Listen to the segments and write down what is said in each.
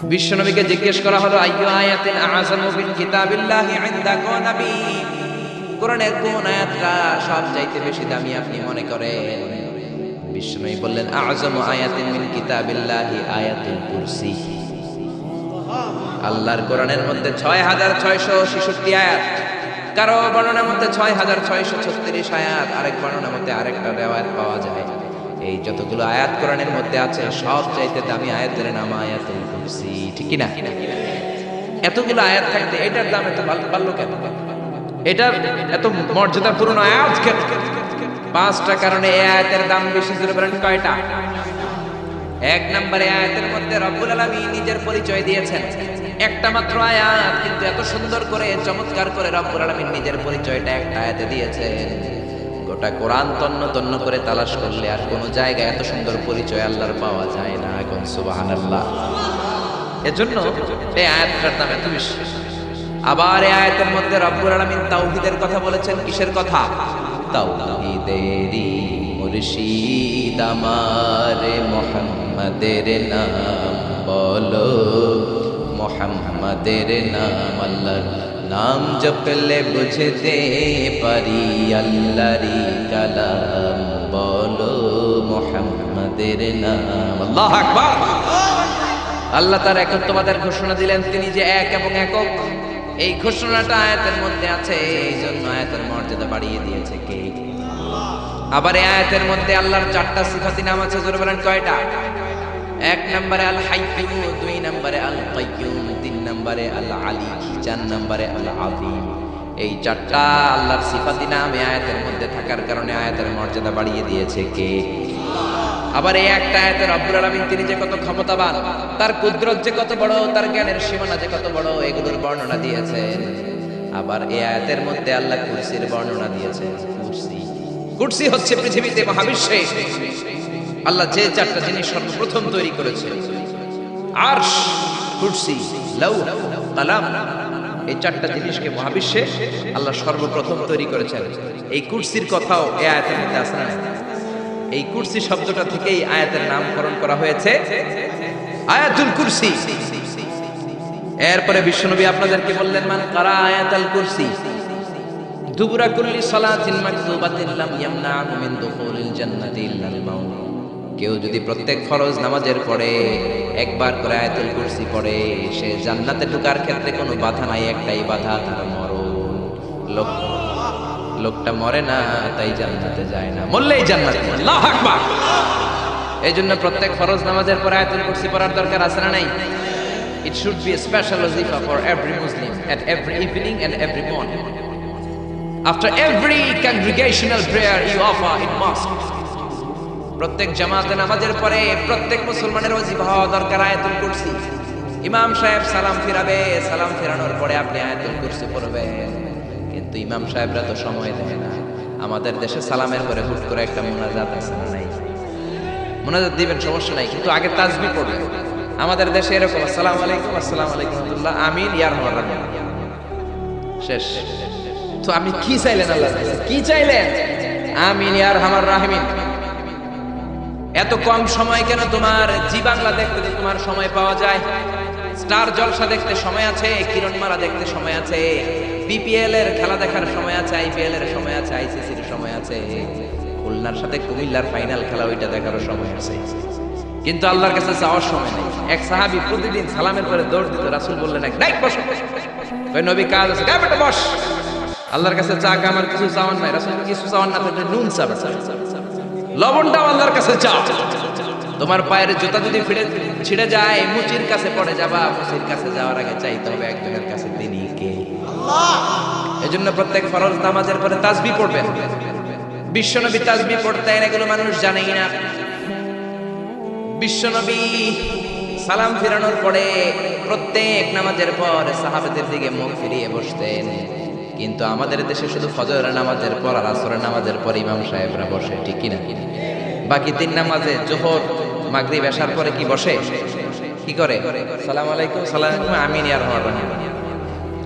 বিশ্বনবীকে জিজ্ঞেস করা হলো আইয়ু আয়াতিন আ'যামু মিন কিতাবিল্লাহি ইনদাকা নবী, কোরআনের কোন আয়াতটা সবচাইতে বেশি দামি আপনি মনে করেন? বিশ্বনবী বললেন আ'যামু আয়াতিন মিন কিতাবিল্লাহি আয়াতুল কুরসি। আল্লাহর কোরআনের মধ্যে ৬৬৬৬ আয়াত, কারো বর্ণনার মধ্যে ৬৬৩৬ আয়াত, আরেক বর্ণনার মধ্যে আরেকটা রিওয়ায়াত পাওয়া যায়। এই যতগুলো আয়াত কোরআনের মধ্যে আছে সবচাইতে দামি আয়াতের নাম আয়াতুল কুরসি, ঠিক কি না? এতগুলো আয়াত থাকতে এটার দাম এত বাড়লো কেন? এটার এত মর্যাদাপূর্ণ আয়াত কেন? ৫টা কারণে এই আয়াতের দাম বেশি। জোরে বলেন কয়টা? ১ নম্বরে আয়াতের মধ্যে রব্বুল আলামিন নিজের পরিচয় দিয়েছেন। একটা মাত্র আয়াত, কিন্তু এত সুন্দর করে চমৎকার করে রব্বুল আলামিন নিজের পরিচয়টা একটা আয়াতে দিয়েছেন। গোটা কোরআন তন্ন তন্ন করে তালাশ করলে আর কোনো জায়গায় এত সুন্দর পরিচয় আল্লাহর পাওয়া যায় না। এখন সুবহানাল্লাহ। এজন্য এই আয়াতটার দাম এত বেশি। আবার এই আয়াতের মধ্যে রব্বুল আলামিন তাওহীদের কথা বলেছেন। কিসের কথা? তাওহীদেরই মুর্শিদ আমার মুহাম্মাদের নাম বলো, মুহাম্মাদের নাম। আল্লাহর নাম জপলে বুঝতে পারি আল্লাহরই কালাম বলো, মুহাম্মাদের নাম। আল্লাহু আকবার। আল্লাহ তার একত্ববাদের ঘোষণা দিলেন, তিনি যে এক এবং একক। এই ঘোষণাটা আয়াতের মধ্যে আছে, এই জন্য আয়াতের মর্যাদা বাড়িয়ে দিয়েছে কে? আবার এই আয়াতের মধ্যে আল্লাহর 4টা সিফাতি নাম আছে। জোরে বলেন কয়টা? 1 নম্বরে আল হাইয়্যু, 2 নম্বরে আল কাইয়্যুম, 3 নম্বরে আল আলী, 4 নম্বরে আল আযীম। এই 4টা আল্লাহর সিফাতি নাম এই আয়াতের মধ্যে থাকার কারণে আয়াতের মর্যাদা বাড়িয়ে দিয়েছে কে? আবার এই একটা আয়াতে রব্বুল আলামিন তিনি যে কত ক্ষমতাবান, তার কুদরত যে কত বড়, তার জ্ঞানের সীমানা যে কত বড়, এগুলোর বর্ণনা দিয়েছেন। আবার এই আয়াতের মধ্যে আল্লাহ কুরসির বর্ণনা দিয়েছেন। কুরসি হচ্ছে পৃথিবীতে, মহাবিশ্বে আল্লাহ যে 4টা জিনিস সর্বপ্রথম তৈরি করেছেন, আরশ, কুরসি, লাউহ, কালাম, এই 4টা জিনিসকে মহাবিশ্বে আল্লাহ সর্বপ্রথম তৈরি করেছেন। এই কুরসির কথাও এই আয়াতের মধ্যে আছে না? এই কুরসি শব্দটা থেকেই আয়াতের নামকরণ করা হয়েছে আয়াতুল কুরসি। এরপরে বিশ্বনবী আপনাদেরকে বললেন মান কারা আয়াতুল কুরসি দুবুরা কুল্লি সালাতিন মাকতুবাতিন লাম ইয়ামনাহু মিন দুখুলিল জান্নাতি ইল্লাল মাউত। কেউ যদি প্রত্যেক ফরজ নামাজের পরে একবার করে আয়াতুল কুরসি পড়ে, সে জান্নাতে ঢোকার ক্ষেত্রে কোনো বাধা নাই, একটাই বাধা, তার মরণ। লোকটা মরে না, তাই জান্নাতে যায় না, মরলেই জান্নাতে। আল্লাহু আকবার। এইজন্য প্রত্যেক ফরজ নামাজের পরে আয়াতুল কুরসি পড়ার দরকার আছে না নাই? It should be a special wazifa for every Muslim at every evening and every morning. After every congregational prayer you offer in mosque. প্রত্যেক জামাতে নামাজের পরে প্রত্যেক মুসলমানের ওয়াজিফা হওয়া দরকার আয়াতুল কুরসি। ইমাম সাহেব সালাম ফিরাবে, সালাম ফেরানোর পরে আপনি আয়াতুল কুরসি পড়বেন। কিন্তু ইমাম সাহেবরা তো সময় দেয় না। আমাদের দেশে সালামের পরে হুট করে একটা মুনাজাত আছে না নাই? মুনাজাত দিবেন, সমস্যা নাই, কিন্তু আগে তাসবিহ পড়বেন। আমাদের দেশে এরকম আসসালামু আলাইকুম, আসসালামু আলাইকুম রাহমাতুল্লাহ, আমিন, ইয়া রাহমান রাহিম, শেষ। তো আমি কি চাইলেন আল্লাহর কাছে? কি চাইলেন? আমিন ইয়া রাহমান রাহিম। এত কম সময় কেন তোমার? জি বাংলা দেখতে তোমার সময় পাওয়া যায়, স্টার জলসা দেখতে সময় আছে, কিরণমালা দেখতে সময় আছে, বিপিএল এর খেলা দেখার সময় আছে, আইপিএল এর সময় আছে, আইসিসি এর সময় আছে, খুলনার সাথে কুমিল্লার ফাইনাল খেলা ওইটা দেখার সময় আছে। কিন্তু আল্লাহর কাছে যাওয়ার সময় নেই। এক সাহাবী প্রতিদিন সালামের পরে দৌড় দিত। রাসূল বললেন এক ডাইক বস। ওই নবী কাজ আছে, কা বেটা বস। আল্লাহর কাছে চা আমার কিছু চাওয়ার নাই। রাসূল কিছু চাওয়ার না থাকলে নুন চাবে, লবণটাও আল্লাহর কাছে চাও। তোমার পায়ের জুতা যদি ছিঁড়ে যায়, মুচির কাছে পড়ে যাবা, মুচির কাছে যাওয়ার আগে চাইতে হবে একজনের কাছে, তিনি কে? আল্লাহ। এজন্য প্রত্যেক ফরজ নামাজের পরে তাসবিহ পড়বেন। বিশ্বনবী তাসবিহ পড়তেন, এগুলো মানুষ জানেই না। বিশ্বনবী সালাম ফেরানোর পরে প্রত্যেক নামাজের পর সাহাবাদের দিকে মুখ ফিরিয়ে বসতেন। কিন্তু আমাদের দেশে শুধু ফজরের নামাজের পর আর আসরের নামাজের পর ইমাম সাহেবরা বসে, ঠিক কি না? বাকি 3 নামাজে যোহর, মাগরিব, এশার পরে কি বসে? কি করে? সালাম আলাইকুম, সালাম আলাইকুম, আমিন ইয়া রাহমান রাহিম,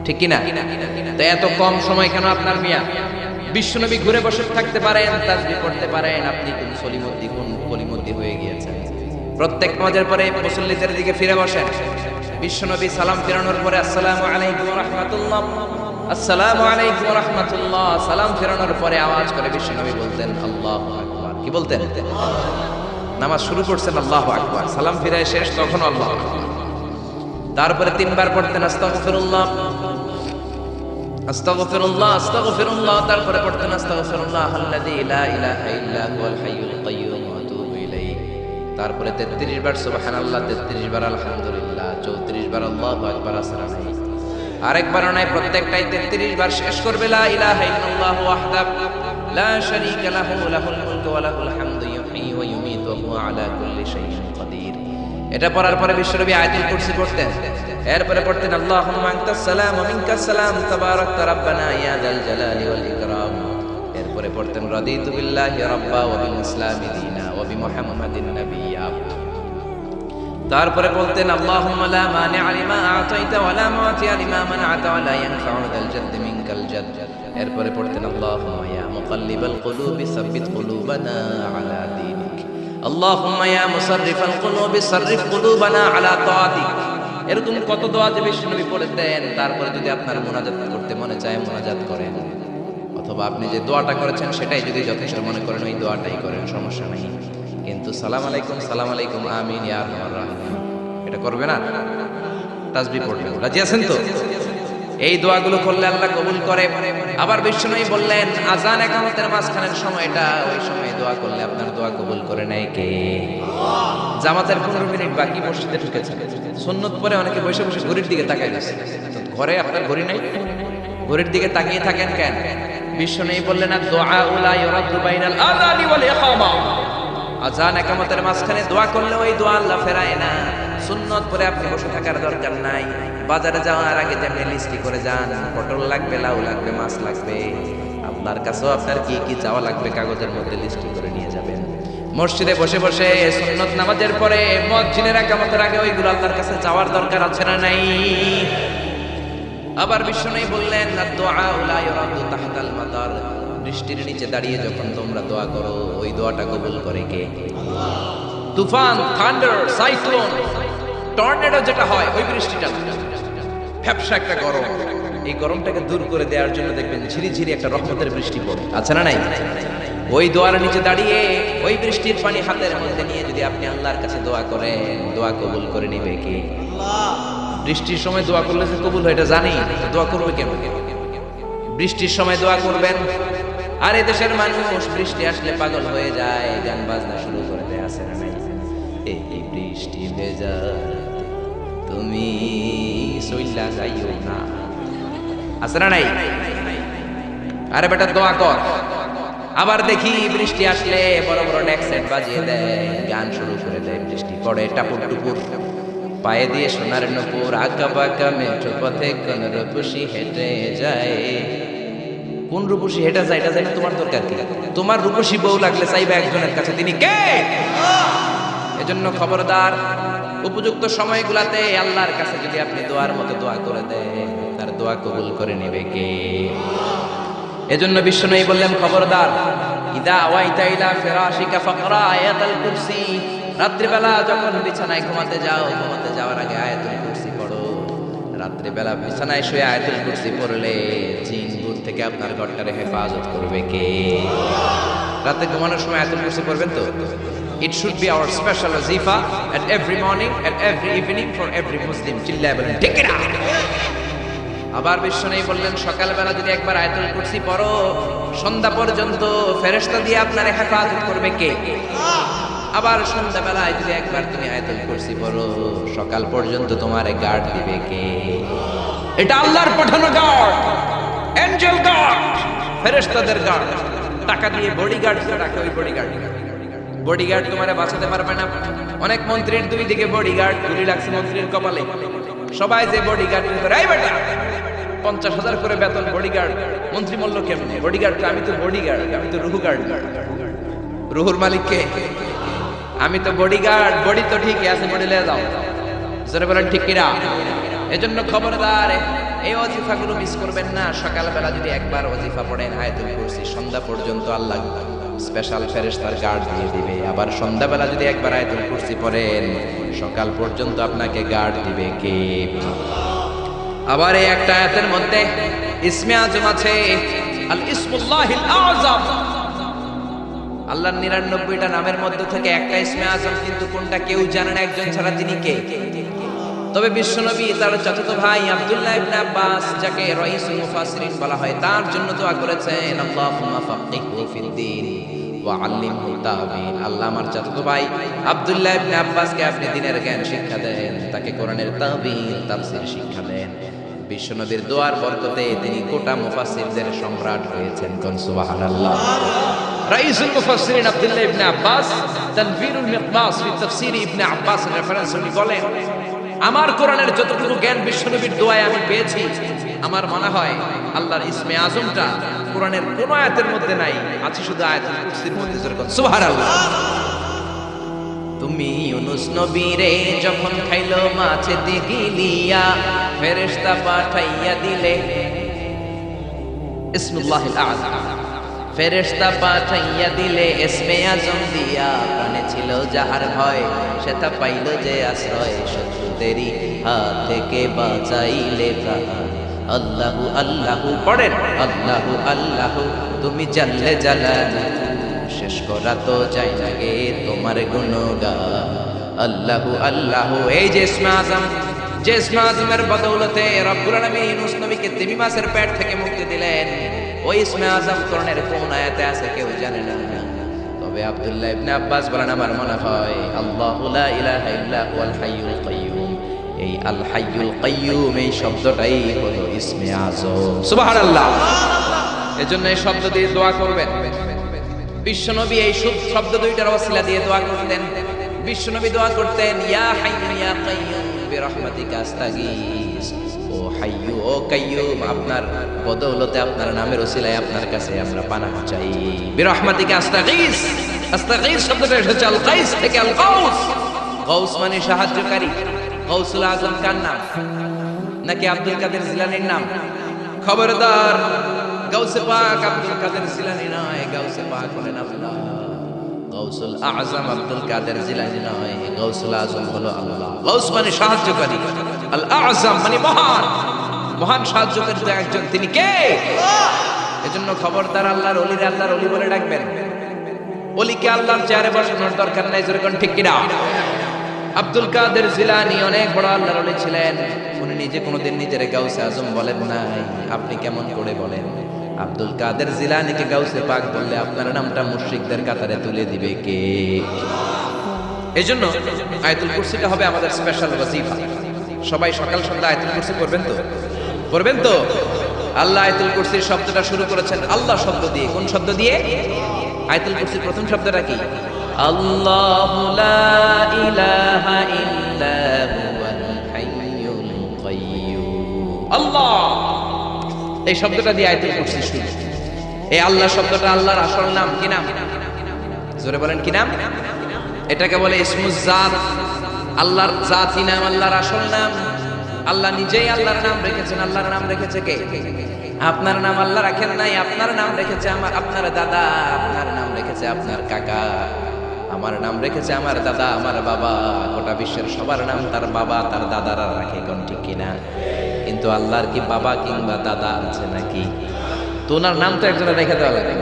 ঠিক কি না? তো এত কম সময় কেন আপনার মিয়া? বিশ্বনবী ঘুরে বসে থাকতে পারেন, তাসবিহ পড়তে পারেন, আপনি কিন্তু সলিমুদ্দি হয়ে গিয়েছেন। প্রত্যেক নামাজের পরে মুসল্লিদের দিকে ফিরে বসেন, বিশ্বনবী সালাম ফেরানোর পরে আসসালামু আলাইকুম ওয়া রাহমাতুল্লাহ, আসসালামু আলাইকুম ওয়া রাহমাতুল্লাহ সালাম ফেরানোর পরে আওয়াজ করে বিশ্বনবী বলতেন আল্লাহু আকবার। কি বলতেন? নামাজ শুরু করছেন আল্লাহু আকবার, সালাম ফিরায় শেষ তখন আল্লাহু আকবার। তারপরে তিনবার পড়তেন আস্তাগফিরুল্লাহ আস্তাগফিরুল্লাহ আস্তাগফিরুল্লাহ, তারপরে পড়তেন আস্তাগফিরুল্লাহ আল্লাযী লা ইলাহা ইল্লা হুয়াল হাইয়ুল কাইয়্যুম ওয়া আতুবু ইলাইহি। তারপরে 33 বার সুবহানাল্লাহ, 33 বার আলহামদুলিল্লাহ, 34 বার আল্লাহু আকবার। আসরা নাই, আরেকবার নাই, প্রত্যেকটাই 33 বার শেষ করবে লা ইলাহা ইল্লাল্লাহু ওয়াহদাহু লা শারীকা লাহু লাহুল মুলকু ওয়া লাহুল হামদু ইউহয়ী ওয়া ইউমীতু ওয়া হুয়া আলা কুল্লি শাইইন কাদির। এটা পড়ার পরে বিশ্বনবী আয়াতুল কুরসি পড়তেন। এরপরে পড়তেন আল্লাহুম্মা আনতাস সালাম ওয়া মিনকাস সালাম তাবারাকতা রাব্বানা ইয়া যাল জালালি ওয়াল ইকরাম। এরপরে পড়তেন রাদিতু বিল্লাহি রাব্বা ওয়া বিল ইসলামি দীনা ওয়া বিমুহাম্মাদিন নাবিয়্যা। তারপরে বলতেন আল্লাহুম্মা লা মানি'a লিমা আ'তাইতা ওয়া লা মু'তিয়া লিমা মানা'তা ওয়া লা ইয়ানফা'ু যাল জাদ্দি মিনকাল জাদ। এরপরে পড়তেন আল্লাহুম্মা ইয়া মুকাল্লিবাল কুলুবি সাব্বিত কুলুবানা আলা দীনিক, আল্লাহুম্মা ইয়া মুসাররিফাল কুলুবি সাররিফ কুলুবানা আলা তাআতিক। এরকম কত দোয়া যে বিশ্বনবী পড়তেন। তারপরে যদি আপনার মুনাজাত করতে মনে চায় মুনাজাত করেন, অথবা আপনি যে দোয়াটা করেছেন সেটাই যদি যথেষ্ট মনে করেন ওই দোয়াটাই করেন, সমস্যা নেই। কিন্তু সালাম আলাইকুম আমিন ইয়া আরহামার রাহিমিন এটা করবে না, তাসবিহ পড়বেন। রাজি আছেন তো? এই দোয়াগুলো করলে আল্লাহ কবুল করে। আবার বিশ্বনবী বললেন আযান ইকামতের মাঝখানের সময়টা, ওই সময় দোয়া করলে আপনার দোয়া কবুল করে নেয় কে? জামাতের 15 মিনিট বাকি, মসজিদে ঢুকেছেন, সুন্নত পরে অনেকে বসে বসে ঘড়ির দিকে তাকায় আছে। ঘরে আপনার ঘড়ি নাই, ঘড়ির দিকে তাকিয়ে থাকেন কেন? বিশ্বনবী বললেন দুআ লা ইউরাদু বাইনাল আযানি ওয়াল ইকামা, আযান ইকামতের মাঝখানে দোয়া করলে ওই দোয়া আল্লাহ ফেরায় না। সুন্নত পরে আপনি বসে থাকার দরকার নাই। বাজারে যাওয়ার আগে যেমনি লিস্টি করে যান, পটল লাগবে, লাউ লাগবে, মাছ লাগবে, আপনার কাছেও আপনার কি কি চাওয়া লাগবে কাগজের মধ্যে লিস্টি করে নিয়ে যাবেন। মসজিদে বসে বসে সুন্নত নামাজের পরে মুয়াজ্জিনের ইকামতের আগে ওইগুলো আল্লাহর কাছে চাওয়ার দরকার আছে না নাই? আবার বিশ্বনবী বললেন দুআ লা ইউরাদু তাহতাল মাতার, বৃষ্টির নিচে দাঁড়িয়ে যখন তোমরা দোয়া করো ওই দোয়াটা কবুল করে কে? তুফান, থান্ডার, সাইক্লোন, টর্নেডো যেটা হয় ওই বৃষ্টিটা না, ফ্যাপসা একটা গরম, এই গরমটাকে দূর করে দেওয়ার জন্য দেখবেন ঝিরিঝিরি একটা রহমতের বৃষ্টি পড়ে, আছে না নাই? ওই দোয়ার নিচে দাঁড়িয়ে ওই বৃষ্টির পানি হাতের মধ্যে নিয়ে যদি আপনি আল্লাহর কাছে দোয়া করেন, দোয়া কবুল করে নিবে কে? বৃষ্টির সময় দোয়া করলে যে কবুল হয় এটা জানি, দোয়া করবে কেন? বৃষ্টির সময় দোয়া করবেন। আর এই দেশের মানুষ বৃষ্টি আসলে পাগল হয়ে যায়, গান বাজনা শুরু করে দেয়, আছে না নাই? এই বৃষ্টি ভেজা তুমি সইলা যাইও না, আছে না নাই? আরে বেটা দোয়া কর। আবার দেখি বৃষ্টি আসলে বড় বড় ডেক সেট বাজিয়ে দেয়, গান শুরু করে দেয়, বৃষ্টি পড়ে টাপুর টুপুর, পায়ে দিয়ে সোনার নূপুর, আঁকা বাঁকা মেঠো পথে কোন রূপসী হেঁটে যায়। কোন রূপসী হেঁটে যায় এটা জানি তোমার দরকার কি? তোমার রূপসী বউ লাগলে চাইবে একজনের কাছে, তিনি কে? এজন্য খবরদার, উপযুক্ত সময়গুলাতে আল্লাহর কাছে যদি আপনি দোয়ার মতো দোয়া করে দেন, তার দোয়া কবুল করে নেবে কে? এজন্য বিশ্বনবী বললেন খবরদার, ইদা আওয়াইতা ইলা ফিরাশিকা ফাকরা আয়াতুল কুরসি, রাত্রিবেলা যখন বিছানায় ঘুমাতে যাও, ঘুমাতে যাওয়ার আগে আয়াতুল কুরসি পড়ো। রাত্রিবেলা বিছানায় শুয়ে আয়াতুল কুরসি পড়লে জিন ভূত থেকে আপনার ঘরটারে হেফাজত করবে কে? রাতে ঘুমানোর সময় আয়াতুল কুরসি পড়বেন তো? It should be our special wazifa at every morning, at every evening for every Muslim. চিল্লায় বলেন ঠিক না? আবার বিশ্বনবী বললেন সকালবেলা যদি একবার আয়াতুল কুরসি পড়ো, সন্ধ্যা পর্যন্ত ফেরেশতা দিয়ে আপনার হেফাজত করবে কে? আবার সন্ধ্যাবেলায় যদি একবার তুমি আয়াতুল কুরসি পড়ো, সকাল পর্যন্ত তোমার গার্ড দিবে কে? এটা আল্লাহর পাঠানো গার্ড, এঞ্জেল গার্ড, ফেরেশতাদের গার্ড। টাকা দিয়ে বডিগার্ড রাখে, ওই বডিগার্ড তোমারে বাঁচাতে পারবে না। অনেক মন্ত্রীর দুই দিকে বডিগার্ড, গুলি লাগছে মন্ত্রীর কপালে, সবাই যে বডিগার্ড করে, এই বেটা 50,000 করে বেতন বডিগার্ড, মন্ত্রী বলল কেমনে? বডিগার্ড, আমি তো বডিগার্ড, আমি তো রুহু গার্ড। রুহুর মালিক কে? আমি তো বডিগার্ড। বডি তো ঠিকই আছে, বডি নিয়ে যাও, জোরে বলেন ঠিক কিনা? এজন্য খবরদার, এই ওয়াজিফাগুলো মিস করবেন না। সকালবেলা যদি একবার ওয়াজিফা পড়েন আয়াতুল কুরসি, সন্ধ্যা পর্যন্ত আল্লাহ স্পেশাল ফেরেশতার গার্ড দিয়ে দিবে। আবার সন্ধ্যাবেলা যদি একবার আয়াতুল কুরসি পড়েন, সকাল পর্যন্ত আপনাকে গার্ড দিবে কে? আবার এই একটা আয়াতের মধ্যে ইসমে আজম আছে, আল ইসমুল্লাহিল আযম। আল্লাহর 99টা নামের মধ্যে থেকে একটা ইসমে আজম, কিন্তু কোনটা কেউ জানে না একজন ছাড়া, তিনি কে? তবে বিশ্বনবী তার চাচাতো ভাই আব্দুল্লাহ ইবনে আব্বাস, যাকে রাইসুল মুফাসসিরিন বলা হয়, তার জন্য দোয়া করেছেন, আল্লাহুম্মা ফাক্কিহহু ফিদ্দীন ওয়া আল্লিমহু তা'বীন। আল্লাহ আমার চাচাতো ভাই আব্দুল্লাহ ইবনে আব্বাসকে আপনি দ্বীনের জ্ঞান শিক্ষা দেন, তাকে কোরআনের তা'বীন তাফসীর শিক্ষা দেন। বিশ্বনবীর দোয়ার বরকতে তিনি কোটা মুফাসসিরদের সম্রাট হয়েছেন। কোন সুবহানাল্লাহ। রাইসুল মুফাসসিরিন আব্দুল্লাহ ইবনে আব্বাস তানভীরুল মিকবাস ফি তাফসীর ইবনে আব্বাস রেফারেন্স উনি বলেন, আমার কোরআনের যতটুকু জ্ঞান বিশ্বনবীর দোয়ায় আমি পেয়েছি, আমার মনে হয় আল্লাহর ইসমে আজমটা কোরআনের কোন আয়াতের মধ্যে নাই, আছে শুধু আয়াতুল কুরসির মধ্যে। সুবহানাল্লাহ। তুমি ইউনুস নবীরে যখন খাইলো মাছে গিলিয়া, ফেরেশতা পাঠাইয়া দিলে ইসমুল্লাহিল আযম, ফেরেশতা পাঠাইয়া দিলে ইসমে আজম দিয়া। প্রাণে ছিল যাহার ভয়, সেটা পাইল যে আশ্রয়, শত্রুদেরই হাত থেকে বাঁচাইলে প্রাণ। আল্লাহু আল্লাহু পড়েন, আল্লাহু আল্লাহু তুমি জানলে জালালু, শেষ করা তো যায় না গে তোমার গুণগান। আল্লাহু আল্লাহু, এই যে ইসমে আজম, যে ইসমে আজমের বদৌলতে রব্বুল আলামিন ইউনুস নবীকে তিমি মাছের পেট থেকে মুক্তি দিলেন, ওই ইসমে আজম কোরআনের কোন আয়াতে আছে কেউ জানে না। তবে আব্দুল্লাহ ইবনে আব্বাস বলেন, আমার মনে হয় আল্লাহু লা ইলাহা ইল্লা হুয়াল হাইয়ুল কাইয়্যুম, এই আল হাইয়ুল কাইয়্যুম এই শব্দটাই হলো ইসমে আজম। সুবহানাল্লাহ। এজন্য এই শব্দ দিয়ে দোয়া করবেন। বিশ্বনবী এই শব্দ দুইটার ওসিলা দিয়ে দোয়া করতেন। বিশ্বনবী দোয়া করতেন, ইয়া হাইয়্যু ইয়া কাইয়্যুম বিরহমাতিকা আস্তাগীস, ও হাইয়্যু ও কাইয়্যুম, আপনার বদৌলতে আপনার নামের ওসিলায় আপনার কাছে আমরা পানাহ চাই। বিরহমাতিকা আস্তাগীস, আস্তাগীস শব্দটা এসেছে আল গাইস থেকে, আল গাউস। গাউস মানে সাহায্যকারী। গাউসুল আজম কার নাম? নাকি আব্দুল কাদের জিলানীর নাম? খবরদার, গাউসে পাক আব্দুল কাদের জিলানী নয়, গাউসে পাক হলেন আল্লাহ। গাউসুল আজম আব্দুল কাদের জিলানী নয়, গাউসুল আজম হলো আল্লাহ। গাউস মানে সাহায্যকারী, আল আজম মানে মহান, মহান সাহায্যকারী একজন, তিনি কে? এজন্য খবরদার, আল্লাহর ওলিরে আল্লাহর ওলি বলে ডাকবেন। ওলিকে আল্লাহর চেয়ারে বসানোর দরকার নাই, যেরকম ঠিক কিনা? আব্দুল কাদের জিলানী অনেক বড় আল্লাহর ওলি ছিলেন, উনি নিজে কোনোদিন নিজের গাউসে আজম বলেন নাই। আপনি কেমন করে বলেন? আব্দুল কাদের জিলানীকে গাউসে পাক বললে আপনার নামটা মুশরিকদের কাতারে তুলে দিবে কে? এজন্য আয়াতুল কুরসিটা হবে আমাদের স্পেশাল ওয়াজিফা। সবাই সকাল সন্ধ্যা আয়াতুল কুরসি করবেন তো? করবেন তো? আল্লাহ আয়াতুল কুরসির শব্দটা শুরু করেছেন আল্লাহ শব্দ দিয়ে। কোন শব্দ দিয়ে? আয়াতুল কুরসির প্রথম শব্দটা কি? আল্লাহু লা ইলাহা ইল্লা হুয়াল হাইয়ুল কাইয়্যুম। আল্লাহ, এই শব্দটা দিয়ে আয়াতুল কুরসি শুরু। এই আল্লাহ শব্দটা আল্লাহর আসল নাম। কি নাম? জোরে বলেন, কি নাম? এটাকে বলে ইসমুজ জাত, আল্লাহর জাতি নাম, আল্লাহর আসল নাম। আল্লাহ নিজেই আল্লাহর নাম রেখেছেন। আল্লাহর নাম রেখেছে কে? আপনার নাম আল্লাহ রাখেন নাই, আপনার নাম রেখেছে আপনার দাদা, আপনার নাম রেখেছে আপনার কাকা, আমার নাম রেখেছে আমার দাদা, আমার বাবা। গোটা বিশ্বের সবার নাম তার বাবা তার দাদারা রাখে, কোন ঠিক কিনা? কিন্তু আল্লাহর কি বাবা কিংবা দাদা আছে নাকি? তো ওনার নাম তো একজনের রেখে দেওয়া লাগে।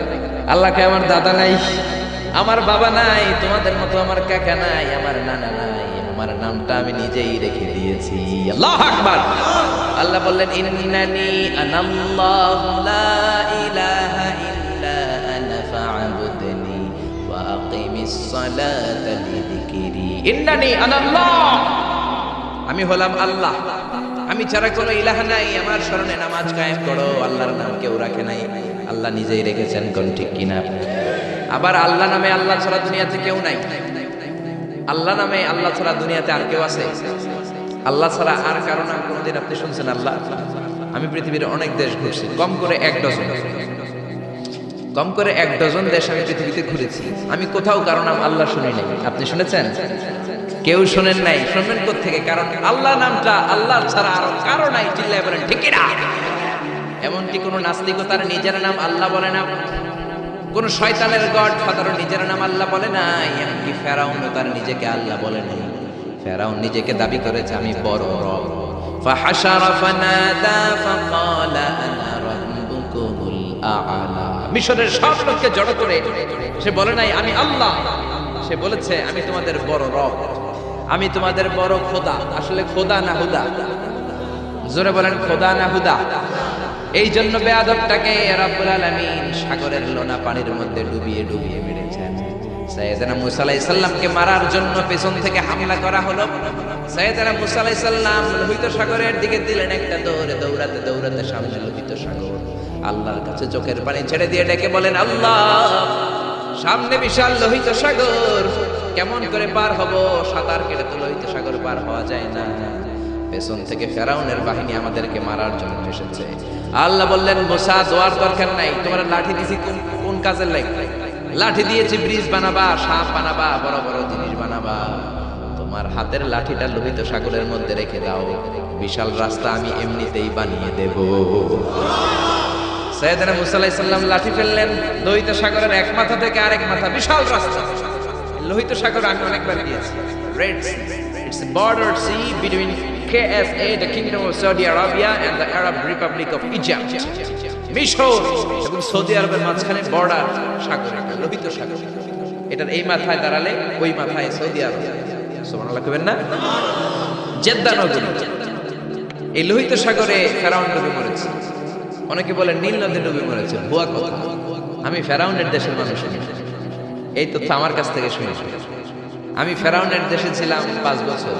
আল্লাহকে আমার দাদা নাই, আমার বাবা নাই, তোমাদের মতো আমার কাকা নাই, আমার নানা নাই, আমার নামটা আমি নিজেই রেখে দিয়েছি। আল্লাহু আকবার। আল্লাহ বললেন, ইন্নানি আনাল্লাহু লা ইলাহা ইল্লা আনা ফা'বুদনি ওয়া আকিমিস সালাতা লিযিকরি। ইন্নানি আনাল্লাহ, আমি হলাম আল্লাহ, আমি ছাড়া কোনো ইলাহ নাই, আমার শরণে নামাজ কায়েম করো। আল্লাহর নাম কেউ রাখে নাই, আল্লাহ নিজেই রেখেছেন, কোন ঠিক কিনা? আবার আল্লাহ নামে আল্লাহ ছাড়া দুনিয়াতে কেউ নাই। আল্লাহ নামে আল্লাহ ছাড়া দুনিয়াতে আর কেউ আছে? আল্লাহ ছাড়া আর কারো নাম কোনদিন আপনি শুনছেন? আল্লাহ। আমি পৃথিবীর অনেক দেশ ঘুরছি, কম করে 1 ডজন, কম করে 1 ডজন দেশ আমি পৃথিবীতে ঘুরেছি। আমি কোথাও কারো নাম আল্লাহ শুনি নাই। আপনি শুনেছেন? কেউ শোনেন নাই। শুনবেন কোত্থেকে? কারণ আল্লাহ নামটা আল্লাহ ছাড়া আর কারো নাই। চিল্লায় বলেন ঠিক কিনা? এমনকি কোন নাস্তিকও তার নিজের নাম আল্লাহ বলে না। কোন শয়তানের গড ফাদার নিজের নাম আল্লাহ বলে নাই, এমনকি ফেরাউনও তার নিজেকে আল্লাহ বলে নাই। ফেরাউন নিজেকে দাবি করেছে আমি বড় রব। ফাহাশারা ফানাদা ফাকালা আনা রাব্বুকুমুল আ'লা। মিশরের সব লোককে জড়ো করে সে বলে নাই আমি আল্লাহ, সে বলেছে আমি তোমাদের বড় রব, আমি তোমাদের বড় খোদা। আসলে খোদা না হুদা? জোরে বলেন খোদা না হুদা? এই জন্য বেয়াদবটাকে রব্বুল আলামিন সাগরের লোনা পানির মধ্যে ডুবিয়ে ডুবিয়ে মেরেছেন। সাইয়েদনা মুসা আলাইহিস সালামকে মারার জন্য পেছন থেকে হামলা করা হলো। সাইয়েদনা মুসা আলাইহিস সালাম লোহিত সাগরের দিকে দিলেন একটা দৌড়ে, দৌড়াতে দৌড়াতে সামনে লোহিত সাগর। আল্লাহর কাছে চোখের পানি ছেড়ে দিয়ে ডেকে বলেন আল্লাহ, সামনে বিশাল লোহিত সাগর, কেমন করে পার হব? সাঁতার কেটে তো লোহিত সাগর পার হওয়া যায় না। পেছন থেকে ফেরাউনের বাহিনী আমাদেরকে মারার জন্য এসেছে। আল্লাহ বললেন মুসা দোয়ার দরকার নাই, তোমার লাঠি দিছি কোন কাজের লাগবে? লাঠি দিয়েছি ব্রিজ বানাবা, সাপ বানাবা, বড় বড় জিনিস বানাবা। তোমার হাতের লাঠিটা লোহিত সাগরের মধ্যে রেখে দাও, বিশাল রাস্তা আমি এমনিতেই বানিয়ে দেব। সাইয়েদনা মুসা আলাইহিস সালাম লাঠি ফেললেন, লোহিত সাগরের এক মাথা থেকে আরেক মাথা বিশাল রাস্তা। লোহিত সাগর আমি অনেকবার গিয়েছি। Red Sea, it's a border sea between KSA, the Kingdom of Saudi Arabia, and the Arab Republic of Egypt. মিশর এবং সৌদি আরবের মাঝখানে বর্ডার সাগর, লোহিত সাগর। এটার এই মাথায় দাঁড়ালে ওই মাথায় সৌদি আরব। সুবহানাল্লাহ কইবেন না? জেদ্দা নগরী। এই লোহিত সাগরে ফেরাউন ডুবে মরেছে। অনেকে বলে নীল নদে ডুবে মরেছে, ভুয়া কথা। আমি ফেরাউনের দেশের মানুষ, এই তথ্য আমার কাছ থেকে শুনেছি। আমি ফেরাউনের দেশে ছিলাম 5 বছর,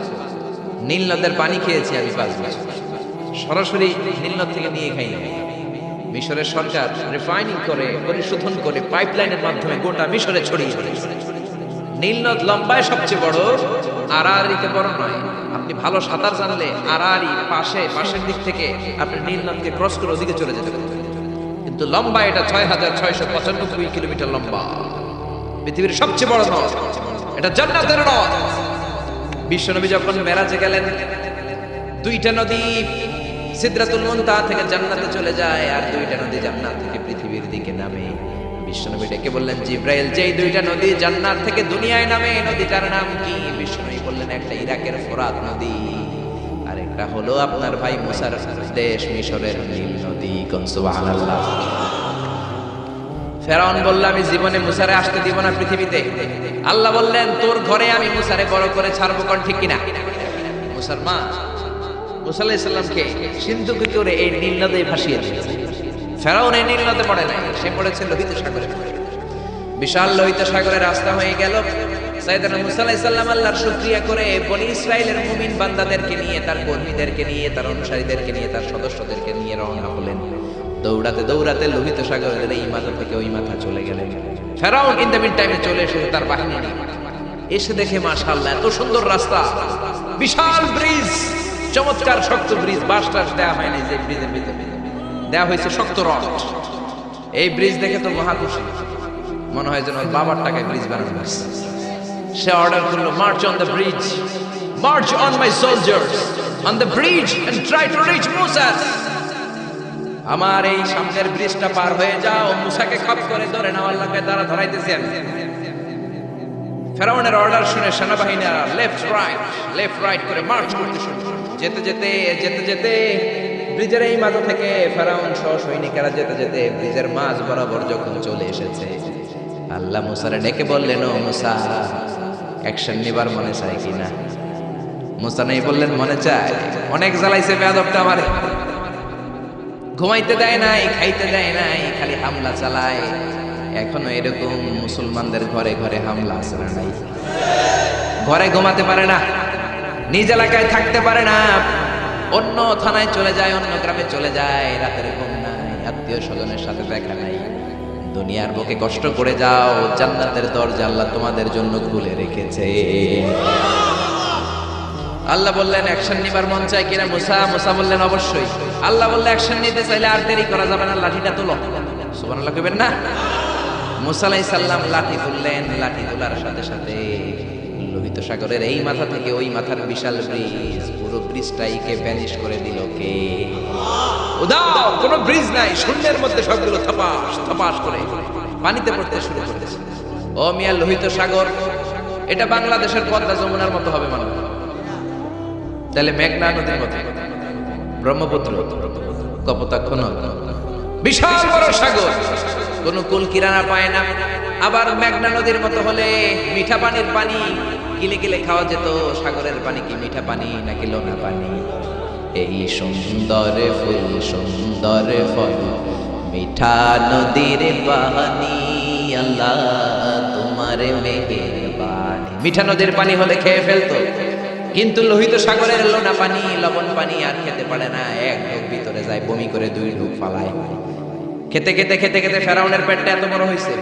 নীল নদের পানি খেয়েছি আমি 5 বছর। সরাসরি নীল নদ থেকে নিয়ে খাই না, মিশরের সরকার রিফাইনিং করে পরিশোধন করে পাইপলাইনের মাধ্যমে গোটা মিশরে ছড়িয়ে দিয়েছে। নীল নদ লম্বায় সবচেয়ে বড়, আরারিতে বড় নয়। আপনি ভালো সাঁতার জানলে আরারি পাশের দিক থেকে আপনি নীল নদকে ক্রস করে ওদিকে চলে যেতে পারবেন, কিন্তু লম্বা এটা 6695 কিলোমিটার লম্বা, পৃথিবীর সবচেয়ে বড় নদ। এটা জান্নাতের নদ। বিশ্বনবী যখন মেরাজে গেলেন, 2টা নদী সিদরাতুল মুনতাহা থেকে জান্নাতে চলে যায়, আর 2টা নদী জান্নাত থেকে পৃথিবীর দিকে নামে। বিশ্বনবী ডেকে বললেন জিব্রাইল, যেই 2টা নদী জান্নাত থেকে দুনিয়ায় নামে, নদীটার নাম কি? বিশ্বনবী বললেন একটা ইরাকের ফোরাত নদী, আর একটা হলো আপনার ভাই মুসার দেশ মিশরের নীল নদী। কোন সুবহানাল্লাহ। ফেরাউন বলল আমি জীবনে মুসারে আসতে দিব না পৃথিবীতে। আল্লাহ বললেন তোর ঘরে আমি মুসারে বড় করে ছাড়বো, কোন ঠিক কিনা? মুসার মা মুসা আলাইহিস সালামকে সিন্ধুকে করে এই নীল নদে ভাসিয়ে দিয়েছে। ফেরাউন এই নীল নদে পড়ে নাই, সে পড়েছে লোহিত সাগরে। বিশাল লোহিত সাগরে রাস্তা হয়ে গেল। সাইয়েদনা মুসা আলাইহিস সালাম আল্লাহর শুকরিয়া করে বনি ইসরাইলের মুমিন বান্দাদেরকে নিয়ে, তার কর্মীদেরকে নিয়ে, তার অনুসারীদেরকে নিয়ে, তার সদস্যদেরকে নিয়ে রওনা হলেন। দৌড়াতে দৌড়াতে লোহিত সাগরের এই মাথা থেকে ওই মাথা চলে গেলেন। ফেরাউন ইন দ্য মিন টাইমে চলে এসেছে তার বাহিনী নিয়ে। এসে দেখে মাশাআল্লাহ এত সুন্দর রাস্তা, বিশাল ব্রিজ, চমৎকার শক্ত ব্রিজ, বাঁশ টাস দেওয়া হয়নি, যে ব্রিজের ভিতরে দেওয়া হয়েছে শক্ত রড। এই ব্রিজ দেখে তো মহা খুশি, মনে হয় যেন বাবার টাকায় ব্রিজ বানানো হয়েছে। সে অর্ডার করলো march on the bridge, march on my soldiers on the bridge and try to reach Musa. আমার এই সামনের ব্রিজটা পার হয়ে যাও, মুসাকে খাপ করে ধরে নাও, আল্লাহকে দ্বারা ধরাইতেছেন। ফেরাউনের অর্ডার শুনে সেনাবাহিনীরা লেফট রাইট করে মার্চ করতে শুরু করলো। যেতে যেতে যেতে যেতে ব্রিজের এই মাথা থেকে ফেরাউন সহ সৈনিকেরা যেতে যেতে ব্রিজের মাঝ বরাবর যখন চলে এসেছে, আল্লাহ মুসারে ডেকে বললেন ও মুসা, অ্যাকশন নেবার মনে চায় কিনা? মুসা নেই বললেন মনে চায়। অনেক জ্বালাইছে বেয়াদবটা আমারে, ঘুমাইতে দেয় নাই, খাইতে দেয় নাই, খালি হামলা চালায়। এখনো এরকম মুসলমানদের ঘরে ঘরে হামলা আছে না নাই? ঘরে ঘুমাতে পারে না, নিজ এলাকায় থাকতে পারে না, অন্য থানায় চলে যায়, অন্য গ্রামে চলে যায়, রাতের ঘুম নাই, আত্মীয় স্বজনের সাথে দেখা নাই। দুনিয়ার বুকে কষ্ট করে যাও, জান্নাতের দরজা আল্লাহ তোমাদের জন্য খুলে রেখেছে। আল্লাহ বললেন অ্যাকশন নিবার মন চায় কিনা মুসা? মুসা বললেন অবশ্যই। আল্লাহ বললেন অ্যাকশন নিতে চাইলে আর দেরি করা যাবে না, লাঠিটা তোলো। সুবহানাল্লাহ কইবেন না? মুসা আলাইহিস সালাম লাঠি তুললেন। লাঠি তোলার সাথে সাথে লোহিত সাগরের এই মাথা থেকে ওই মাথার বিশাল ব্রিজ, পুরো ব্রিজটাইকে ভ্যানিশ করে দিল কে? উদাও, কোনো ব্রিজ নাই, শূন্যের মধ্যে সবগুলো থপাস থপাস করে পানিতে পড়তে শুরু করেছে। ও মিয়া, লোহিত সাগর এটা বাংলাদেশের পদ্মা যমুনার মতো হবে মানে? তাহলে মেঘনা নদীর মতো, ব্রহ্মপুত্র, কপোতাক্ষ নদ, বিশাল বড় সাগর, কোন কুল কিরানা পায় না। আবার মেঘনা নদীর মতো হলে মিঠা পানির পানি গিলে গিলে খাওয়া যেত। সাগরের পানি কি মিঠা পানি নাকি লোনা পানি? এই সুন্দর ফুল সুন্দর ফল মিঠা নদীর পানি, আল্লাহ তোমার মেহেরবানি। মিঠা নদীর পানি হলে খেয়ে ফেলতো, কিন্তু লোহিত সাগরের লোনা পানি, লবণ পানি আর খেতে পারে না। এক ঢোক ভিতরে যায়, বমি করে দুই ঢোক ফালায়। খেতে খেতে খেতে খেতে ফেরাউনের পেটটা এত বড় হয়েছে,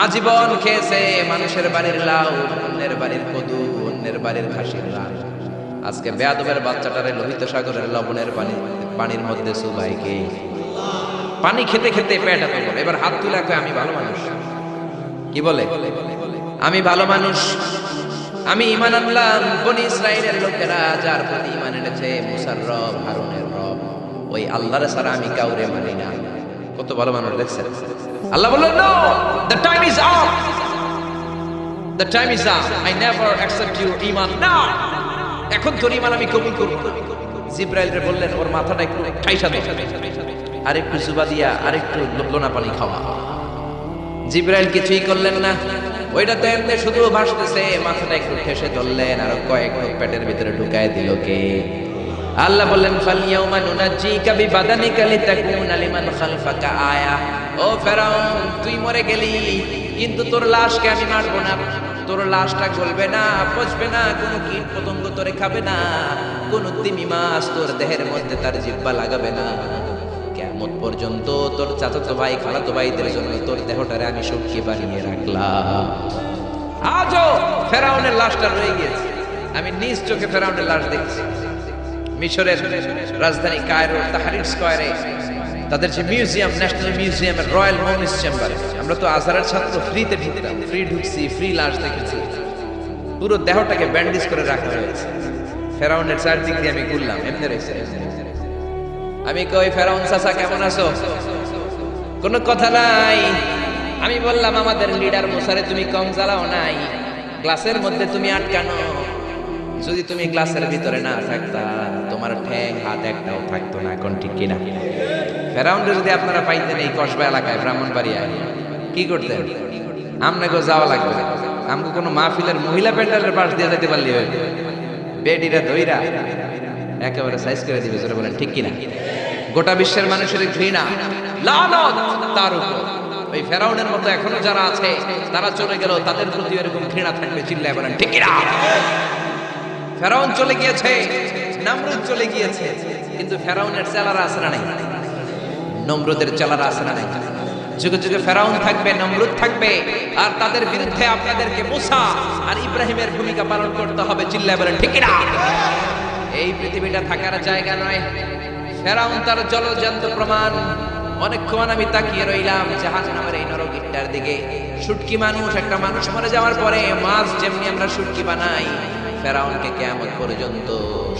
আজীবন খেয়েছে মানুষের বাড়ির লাউ, অন্যের বাড়ির কদু, অন্যের বাড়ির ঘাসের লাউ। আজকে বেয়াদবের বাচ্চাটারে লোহিত সাগরের লবণের পানির মধ্যে সুবাইকে পানি খেতে খেতে পেট এত বড়। এবার হাত তুলে কয় আমি ভালো মানুষ। কি বলে? আমি ভালো মানুষ, আমি ঈমান আনলাম। বনি ইসরাইলের লোকেরা যার প্রতি ঈমান এনেছে, মুসার রব, হারুনের রব, ওই আল্লাহর ছাড়া আমি কাউরে মানি না। কত ভালো মানুষ দেখছেন? আল্লাহ বললেন, no, the time is up, the time is up, I never accept your ঈমান now. এখন তোর ঈমান আমি কবুল করব না। জিবরাইলরে বললেন ওর মাথাটা একটু ঠাইসা দে, আরেকটু জুবা দিয়া আরেকটু লোনা পানি খাওয়া। জিবরাইল কিছুই করলেন না, ওইটা তো এমনি শুধু ভাসতেছে। মাথাটা একটু ঠেসে ধরলেন, আর কয়েক পেটের ভিতরে ঢুকায় দিল কে? আল্লাহ বললেন, ফালইয়াউমা নুনাজ্জিকা বিবাদানিকা লিতাকুনা লিমান খালফাকা আয়া। ও ফেরাউন, তুই মরে গেলি, কিন্তু তোর লাশকে আমি মারবো না। তোর লাশটা গলবে না, পচবে না, কোনো কীট পতঙ্গ তোরে খাবে না, কোনো তিমি মাছ তোর দেহের মধ্যে তার জিহ্বা লাগাবে না। কিয়ামত পর্যন্ত তোর চাচাতো ভাই, খালাতো ভাইদের জন্য তোর দেহটারে আমি সুটকি বানিয়ে রাখলাম। আজও ফেরাউনের লাশটা রয়ে গেছে। আমি নিজ চোখে ফেরাউনের লাশ দেখছি। মিশরের রাজধানী কায়রো তাহরির স্কয়ারে তাদের যে মিউজিয়াম, ন্যাশনাল মিউজিয়ামের রয়্যাল মমিস চেম্বারে, আমরা তো আজহারের ছাত্র, ফ্রিতে ঢুকতাম, ফ্রি ঢুকছি, ফ্রি লাশ দেখেছি। পুরো দেহটাকে ব্যান্ডেজ করে রাখা হয়েছে। ফেরাউনের চারদিক দিয়ে আমি ঘুরলাম, এমনি রয়েছে। আমি কই, ফেরাউন চাচা কেমন আছো? কোনো কথা নাই। আমি বললাম, আমাদের লিডার মুসারে তুমি কম জ্বালাও নাই, গ্লাসের মধ্যে তুমি আটকানো। যদি তুমি গ্লাসের ভিতরে না থাকতা, তোমার ঠ্যাং হাত একটাও থাকতো না। কোন ঠিক কিনা? ফেরাউনরে যদি আপনারা পাইতেন এই কসবা এলাকায়, ব্রাহ্মণবাড়িয়ায়, কি করতেন? আমনাকে যাওয়া লাগবে, আমাকে কোনো মাহফিলের মহিলা প্যান্ডেলের পাশ দিয়ে যেতে পারলি হইবে, বেডিরা ধইরা একেবারে সাইজ করে দিবে। জোরে বলেন ঠিক কিনা? গোটা বিশ্বের মানুষের ঘৃণা, লানত তার উপর। ওই ফেরাউনের মতো এখনো যারা আছে, তারা চলে গেল, তাদের প্রতি এরকম ঘৃণা থাকবে। চিল্লায় বলেন ঠিক কিনা? ফেরাউন চলে গিয়েছে, নমরুদ চলে গিয়েছে, কিন্তু ফেরাউনের চেলারা আছে না নাই? নমরুদের চেলারা আছে না নাই? যুগে যুগে ফেরাউন থাকবে, নমরুদ থাকবে, আর তাদের বিরুদ্ধে আপনাদেরকে মুসা আর ইব্রাহিমের ভূমিকা পালন করতে হবে। চিল্লায় বলেন ঠিক কিনা? এই পৃথিবীটা থাকার জায়গা নয়। ফেরাউন তার জলজান্ত প্রমাণ। অনেকক্ষণ আমি তাকিয়ে রইলাম জাহান্নামের এই নরকটার দিকে। শুটকি মানুষ, একটা মানুষ মরে যাওয়ার পরে মাছ যেমনি আমরা শুটকি বানাই, ফেরাউনকে কিয়ামত পর্যন্ত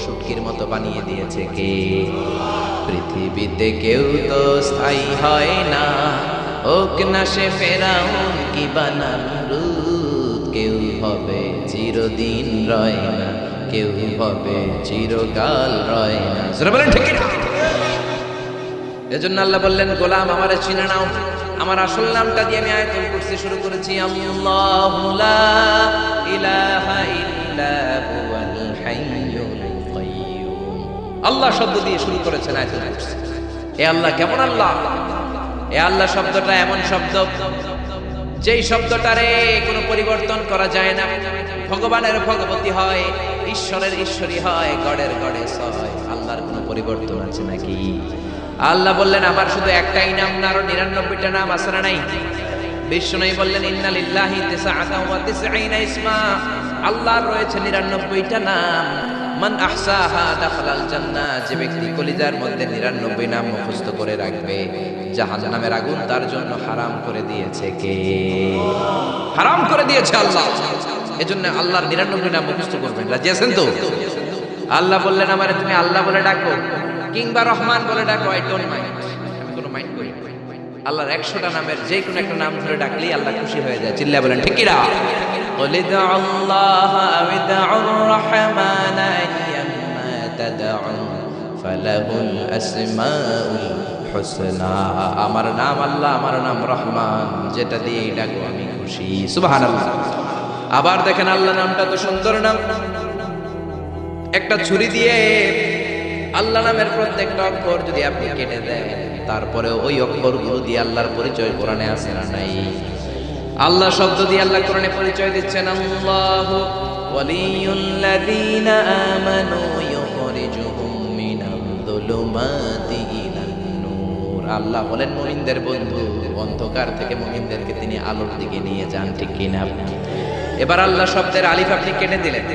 শুটকির মতো বানিয়ে দিয়েছে কে? পৃথিবীতে কেউ তো স্থায়ী হয় না, হোক না সে ফেরাউন কি বানামরুদ। কেউ হবে চিরদিন রয় না, কেউ হবে চিরকাল রয় না। বলেন ঠিক না? এজন্য আল্লাহ বললেন, গোলাম আমারে চিনে নাও। আমার আসল নামটা দিয়ে আমি আয়াতুল কুরসি শুরু করেছি। আল্লাহু লা ইলাহা ইল্লা হুয়াল হাইয়ুল কাইয়্যুম। আল্লাহ শব্দ দিয়ে শুরু করেছেন আয়াতুল কুরসি। এ আল্লাহ কেমন আল্লাহ? এ আল্লাহ শব্দটা এমন শব্দ, যেই শব্দটারে কোনো পরিবর্তন করা যায় না। ভগবানের ভগবতী হয়, ঈশ্বরের ঈশ্বরী হয়, গডের গডেস হয়। আল্লাহর কোনো পরিবর্তন আছে নাকি? আল্লাহ বললেন, আমার শুধু একটাই নাম না, আরো 99টা নাম আছে না নাই? বিষ্ণু বললেন, ইন্না লিল্লাহি তিসআতাও ওয়া তিসঈনা ইসমা। আল্লাহর রয়েছে 99টা নাম। মান আহসাহা দাখালাল জান্নাহ। যে ব্যক্তি কলিজার মধ্যে 99 নাম মুখস্থ করে রাখবে, জাহান্নামের আগুন তার জন্য হারাম করে দিয়েছে কে? হারাম করে দিয়েছে আল্লাহ। এজন্য আল্লাহর 99 নাম মুখস্থ করবেন। রাজি আছেন তো? আল্লাহ বললেন, আমারে তুমি আল্লাহ বলে ডাকো কিংবা রহমান বলে ডাকো, আই ডোন্ট মাইন্ড। আমি কোনো মাইন্ড করি না। আল্লাহর 100টা নামের যে কোনো একটা নাম ধরে ডাকলেই আল্লাহ খুশি হয়ে যায়। চিল্লায় বলেন ঠিক কি না? قل ادعوا الله أو ادعوا الرحمن أيما تدعوا فله الأسماء الحسنى। আমার নাম আল্লাহ, আমার নাম রহমান, যেটা দিয়ে ডাকো আমি খুশি। সুবহানাল্লাহ। আবার দেখেন আল্লাহ নামটা তো সুন্দর নাম। একটা ছুরি দিয়ে আল্লাহ নামের প্রত্যেকটা অক্ষর যদি আপনি কেটে দেন, তারপরে ওই অক্ষরগুলো দিয়ে আল্লাহর পরিচয় কোরআনে আছে না নাই? আল্লাহ শব্দ দিয়ে আল্লাহ কোরআনে পরিচয় দিচ্ছেন, আল্লাহু ওয়ালিয়ুল্লাযীনা আমানু ইউখরিজুহুম মিনায-যুলুমাতি ইলান-নূর। আল্লাহ হলেন মুমিনদের বন্ধু, অন্ধকার থেকে মুমিনদেরকে তিনি আলোর দিকে নিয়ে যান। ঠিক কি না? এবার আল্লাহ শব্দের আলিফ আপনি কেটে দিলেন।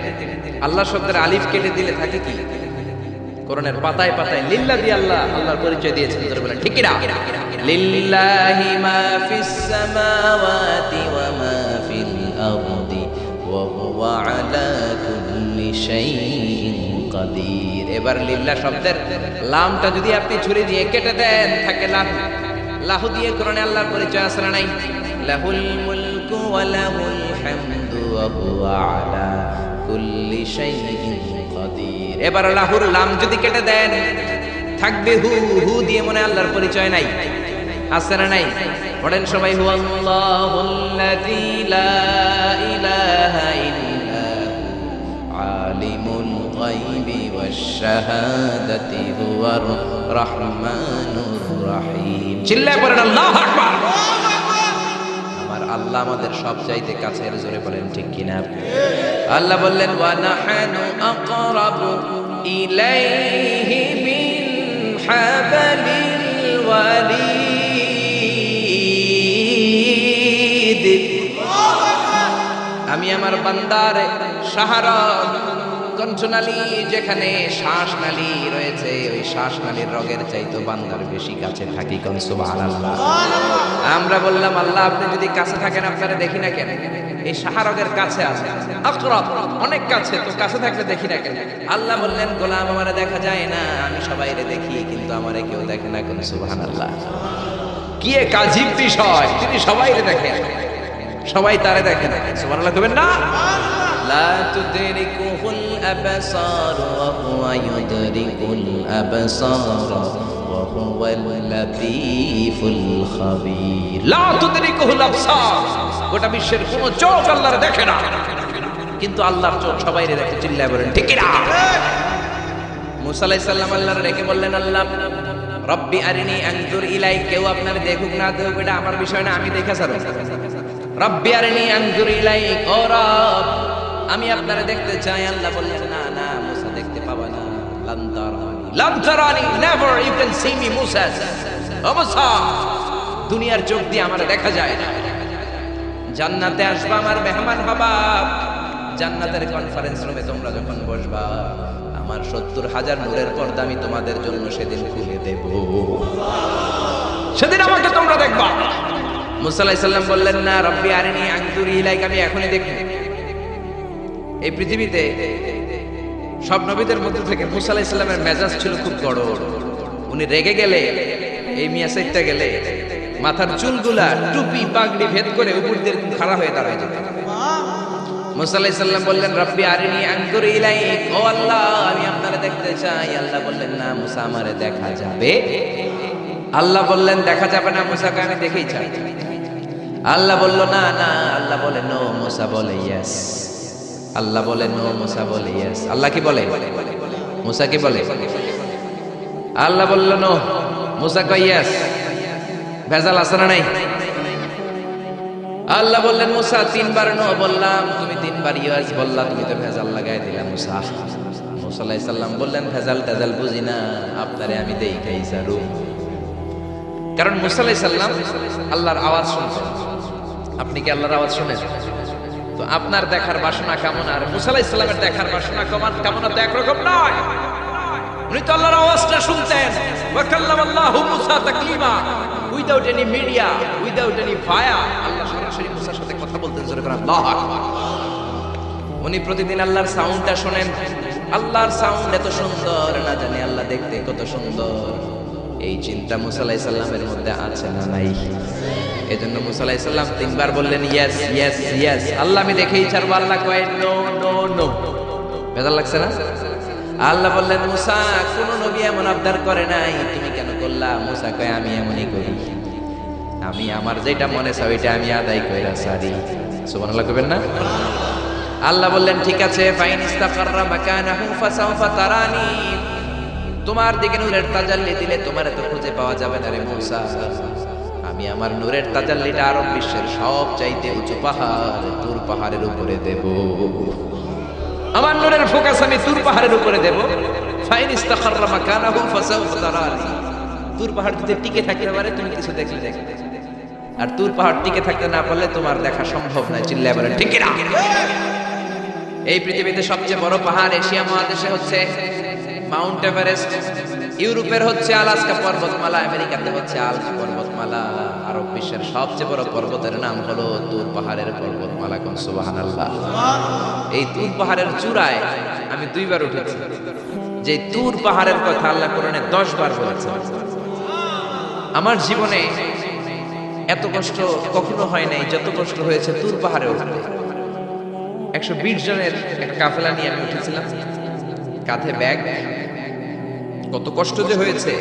আল্লাহ শব্দের আলিফ কেটে দিলে থাকে কি? কোরআনের পাতায় পাতায় লিল্লাহ দিয়ে আল্লাহ আল্লাহর পরিচয় দিয়েছেন। ধরে বলেন ঠিক কি না? লিল্লাহি মা ফিস সামাওয়াতি ওয়া মা ফিল আরদি ওয়া হুয়া আলা কুল্লি শাইইন কাদির। এবার লিল্লাহ শব্দের লামটা যদি আপনি ছুরি দিয়ে কেটে দেন, থাকে লাহু। লাহু দিয়ে কোরআনে আল্লাহর পরিচয় আছে না নাই? লাহুল মুলকু ওয়া লাহুল হামদু ওয়া হুয়া আলা কুল্লি শাইইন কাদির। এবার লাহুর লাম যদি কেটে দেন, থাকবে হু। হু দিয়ে মনে আল্লাহর পরিচয় নাই, আছে না নাই? পড়েন সবাই, হু আল্লাহুল্লাযী লা ইলাহা ইল্লা হু আলিমুল গায়বি ওয়াশ শাহাদাতি হুয়ার রাহমানুর রাহিম। চিল্লায় পড়েন আল্লাহু আকবার। আমার আল্লাহ আমাদের সব চাইতে কাছের। জোরে বলেন ঠিক কিনা? আল্লাহ বললেন, ওয়া নাহানু আকরাবু ইলাইহি মিন হাবলিল ওয়ারিদ। আমি আমার বান্দার শাহরগ কণ্ঠনালী, যেখানে শ্বাসনালী রয়েছে, ওই শ্বাসনালীর রগের চাইতে বান্দার বেশি কাছে থাকি। কোন সুবহানাল্লাহ। আমরা বললাম, আল্লাহ আপনি যদি কাছে থাকেন আপনারা দেখি না কেন? এই শাহরগের কাছে আছে, আকরাব অনেক কাছে, তো কাছে থাকলে দেখি না কেন? আল্লাহ বললেন, গোলাম আমারে দেখা যায় না, আমি সবাইরে দেখি কিন্তু আমারে কেউ দেখে না। কোন সুবহানাল্লাহ। কি এক আজীব বিষয়, তিনি সবাইরে দেখেন, সবাই তারে দেখেন। সুবহানাল্লাহ কইবেন না? লা তুদরিকুহুল আবসার ওয়া হুয়া ইউদরিকুল আবসার ওয়া হুয়াল লাতীফুল খাবীর। লা তুদরিকুহুল আবসার, গোটা বিশ্বের কোন চোখ আল্লাহর দেখে না, কিন্তু আল্লাহর চোখ সবাইরে দেখে। চিল্লায় বলেন ঠিক কি না? মুসা আলাইহিস সালাম আল্লাহর ডেকে বললেন, আল্লাহ রব্বি আরিনি আনজুর ইলাইক। কেউ আপনার দেখুক না দেখুক এটা আমার বিষয় না, আমি দেখে ছাড়ব। রব্বি আরিনি আনজুর ইলাইক, ও রব আমি আপনারে দেখতে চাই। আল্লাহ বললেন, না না মুসা দেখতে পাবা না। লান তারানি, লান তারানি, never you can see me Musa. ও মুসা, দুনিয়ার চোখ দিয়ে আমারে দেখা যায় না। জান্নাতে আসবা, আমার মেহমান হবা। জান্নাতের কনফারেন্স রুমে তোমরা যখন বসবা, আমার 70,000 নূরের পর্দা আমি তোমাদের জন্য সেদিন খুলে দেব। সেদিন আমাকে তোমরা দেখবা। মুসা আলাইহিস সালাম বললেন, না রব্বি আরিনি আনজুর ইলাইক, আমি এখনই দেখব। এই পৃথিবীতে সব নবীদের মধ্যে থেকে মুসা আলাইহিস সালামের মেজাজ ছিল খুব গড়। উনি রেগে গেলে, এই মিয়া সাইটটা গেলে মাথার চুলগুলা টুপি পাগড়ি ভেদ করে উপর দিয়ে খাড়া হয়ে দাঁড়ায় যেত। মুসা আলাইহিস সালাম বললেন, রব্বি আরিনি আনজুর ইলাইক, ও আল্লাহ আমি আপনারে দেখতে চাই। আল্লাহ বললেন, না মুসা আমারে দেখা যাবে। আল্লাহ বললেন, দেখা যাবে না মুসাকে আমি দেখেই চাই। আল্লাহ বলল, না না। আল্লাহ বলে নো, মুসা বলে ইয়েস। আল্লাহ বলে নো, মুসা বলে ইয়েস। আল্লাহ কি বলে? মুসা কি বলে? আল্লাহ বলল নো, মুসা কয় ইয়েস। ভেজাল আছে না নাই? আল্লাহ বললেন, মুসা 3 বার নো বললাম, তুমি 3 বার ইয়েস বললা, তুমি তো ভেজাল লাগাই দিলা মুসা। মুসা আলাইহিস সালাম বললেন, ভেজাল টেজাল বুঝি না, আপনারে আমি দেখাই ছাড়ু। কারণ মুসা আলাইহিস সালাম আল্লাহর আওয়াজ শুনতেন। আপনি কি আল্লাহর আওয়াজ শুনেন? তো আপনার দেখার বাসনা কেমন আর মুসা আলাইহিস সালামের দেখার বাসনা কেমন তো একরকম নয়। উনি তো আল্লাহর আওয়াজটা শুনতেন। ওয়া কাল্লামাল্লাহু মুসা তাকলিমা, without any media, without any via. Allah সরাসরি মুসার সাথে কথা বলতেন। জোরে করে আল্লাহু আকবার। উনি প্রতিদিন আল্লাহর সাউন্ডটা শুনেন। আল্লাহর সাউন্ড এত সুন্দর, না জানি আল্লাহ দেখতে কত সুন্দর। এই চিন্তা মুসা আলাইহিস সালামের মধ্যে আছে না নাই? এজন্য মুসা আলাইহিস সালাম 3 বার বললেন ইয়েস ইয়েস ইয়েস। আল্লাহ আমি দেখেই ছাড়বো। আল্লাহ কয় নো নো নো। বেজার লাগছে না? আল্লাহ বললেন মুসা কোন নবী এমন আবদার করে নাই, তুমি কেন করলা? মুসা কয় আমি এমনই করি, আমি আমার যেটা মনে চাই ওইটা আমি আদায় কইরা ছাড়ি। সুবহানাল্লাহ কইবেন না? আল্লাহ বললেন ঠিক আছে, ফাইন ইস্তাকাররা মাকানাহু ফাসাউফা তারানি, তোমার দিকে নূরের তাজাল্লি দিলে তোমার তো খুঁজে পাওয়া যাবে না রে মুসা। আমি আমার নূরের তাজাল্লিটা আরব বিশ্বের সবচাইতে উঁচু পাহাড় তুর পাহাড়ের উপরে দেব। আমার নূরের ফোকাস আমি তুর পাহাড়ের উপরে দেব। ফাইন ইস্তাকাররা মাকানাহু ফাসাউফা তারানি, তুর পাহাড় যদি টিকে থাকতে পারে তুমি কিছু দেখলে দেখবে, আর তুর পাহাড় টিকে থাকতে না পারলে তোমার দেখা সম্ভব নয়। চিল্লায় বলেন ঠিক কি না? এই পৃথিবীতে সবচেয়ে বড় পাহাড় এশিয়া মহাদেশে হচ্ছে মাউন্ট এভারেস্ট, ইউরোপের হচ্ছে আলাস্কা পর্বতমালা, আমেরিকাতে হচ্ছে আল্পস পর্বতমালা, আরব বিশ্বের সবচেয়ে বড় পর্বতের নাম হলো তুর পাহাড়ের পর্বতমালা। কোন সুবহানাল্লাহ। এই তুর পাহাড়ের চূড়ায় আমি 2 বার উঠেছি। যে তুর পাহাড়ের কথা আল্লাহ কোরআনে 10 বার বলেছেন। আমার জীবনে এত কষ্ট কখনো হয় নাই যত কষ্ট হয়েছে তুর পাহাড়ে উঠতে। 120 জনের একটা কাফেলা নিয়ে আমি উঠেছিলাম, কাঁধে ব্যাগ। কত কষ্ট যে হয়েছে,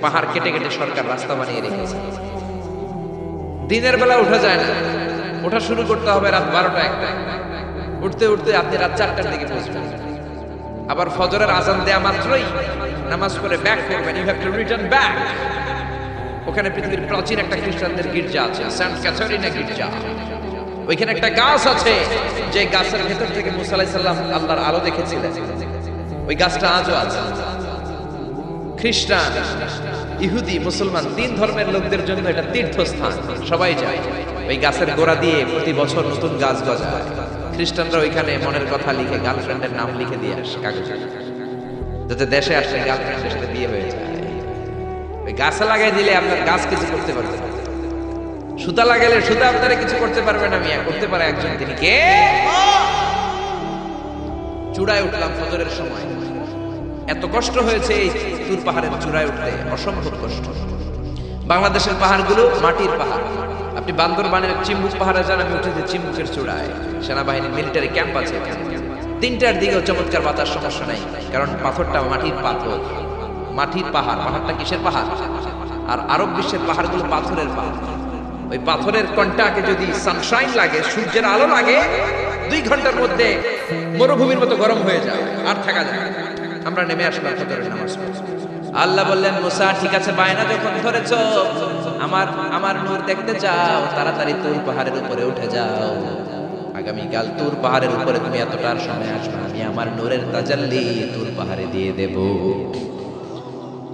পাহাড় কেটে কেটে সরকার রাস্তা বানিয়ে রেখেছে। দিনের বেলা ওঠা যায় না, ওঠা শুরু করতে হবে রাত 12টা 1টা, উঠতে উঠতে আপনি রাত 4টার দিকে পৌঁছবেন। আবার ফজরের আজান দেয়া মাত্রই নামাজ পড়ে ব্যাক করবেন, you have to return back. ওখানে পৃথিবীর প্রাচীন একটা খ্রিস্টানদের গির্জা আছে, সেন্ট ক্যাথরিনা গির্জা। ওইখানে একটা গাছ আছে, যে গাছের ভেতর থেকে মুসা আলাইহিস সালাম আল্লাহর আলো দেখেছিলেন। ওই গাছটা আজও আছে। খ্রিস্টান, ইহুদি, মুসলমান 3 ধর্মের লোকদের জন্য এটা তীর্থস্থান, সবাই যায়। ওই গাছের গোড়া দিয়ে প্রতি বছর নতুন গাছ গজায়। খ্রিস্টানরা ওইখানে মনের কথা লিখে, গার্লফ্রেন্ডের নাম লিখে দিয়ে আসে কাগজে, যাতে দেশে আসলে গার্লফ্রেন্ডের সাথে বিয়ে হয়ে যায়। ওই গাছে লাগাই দিলে আপনার গাছ কিছু করতে পারবে না। সুতা লাগাইলে সুতা আপনারা কিছু করতে পারবে না, মিয়া করতে পারে একজন, তিনি কে? চূড়ায় উঠলাম ফজরের সময়। এত কষ্ট হয়েছে এই তুর পাহাড়ের চূড়ায় উঠতে, অসম্ভব কষ্ট। বাংলাদেশের পাহাড়গুলো মাটির পাহাড়। আপনি বান্দরবানের চিম্বুক পাহাড়ে যান, আমি উঠেছি চিম্বুকের চূড়ায়। সেনাবাহিনীর মিলিটারি ক্যাম্প আছে। 3টার দিকেও চমৎকার বাতাস, সমস্যা নাই, কারণ পাথরটা মাটির পাথর, মাটির পাহাড়। পাহাড়টা কিসের পাহাড়? আর আরব বিশ্বের পাহাড়গুলো পাথরের পাহাড়। ওই পাথরের কন্টাকে যদি সানশাইন লাগে, সূর্যের আলো লাগে, 2 ঘন্টার মধ্যে মরুভূমির মতো গরম হয়ে যায়, আর থাকা যায়। আমরা নেমে আসলাম ফজরের নামাজ পড়ে। আল্লাহ বললেন মুসা ঠিক আছে, বায়না যখন ধরেছ, আমার নূর দেখতে যাও, তাড়াতাড়ি তুর পাহাড়ের উপরে উঠে যাও। আগামীকাল তুর পাহাড়ের উপরে তুমি এতটার সময় আসবে, আমি আমার নূরের তাজাল্লি তুর পাহাড়ে দিয়ে দেব।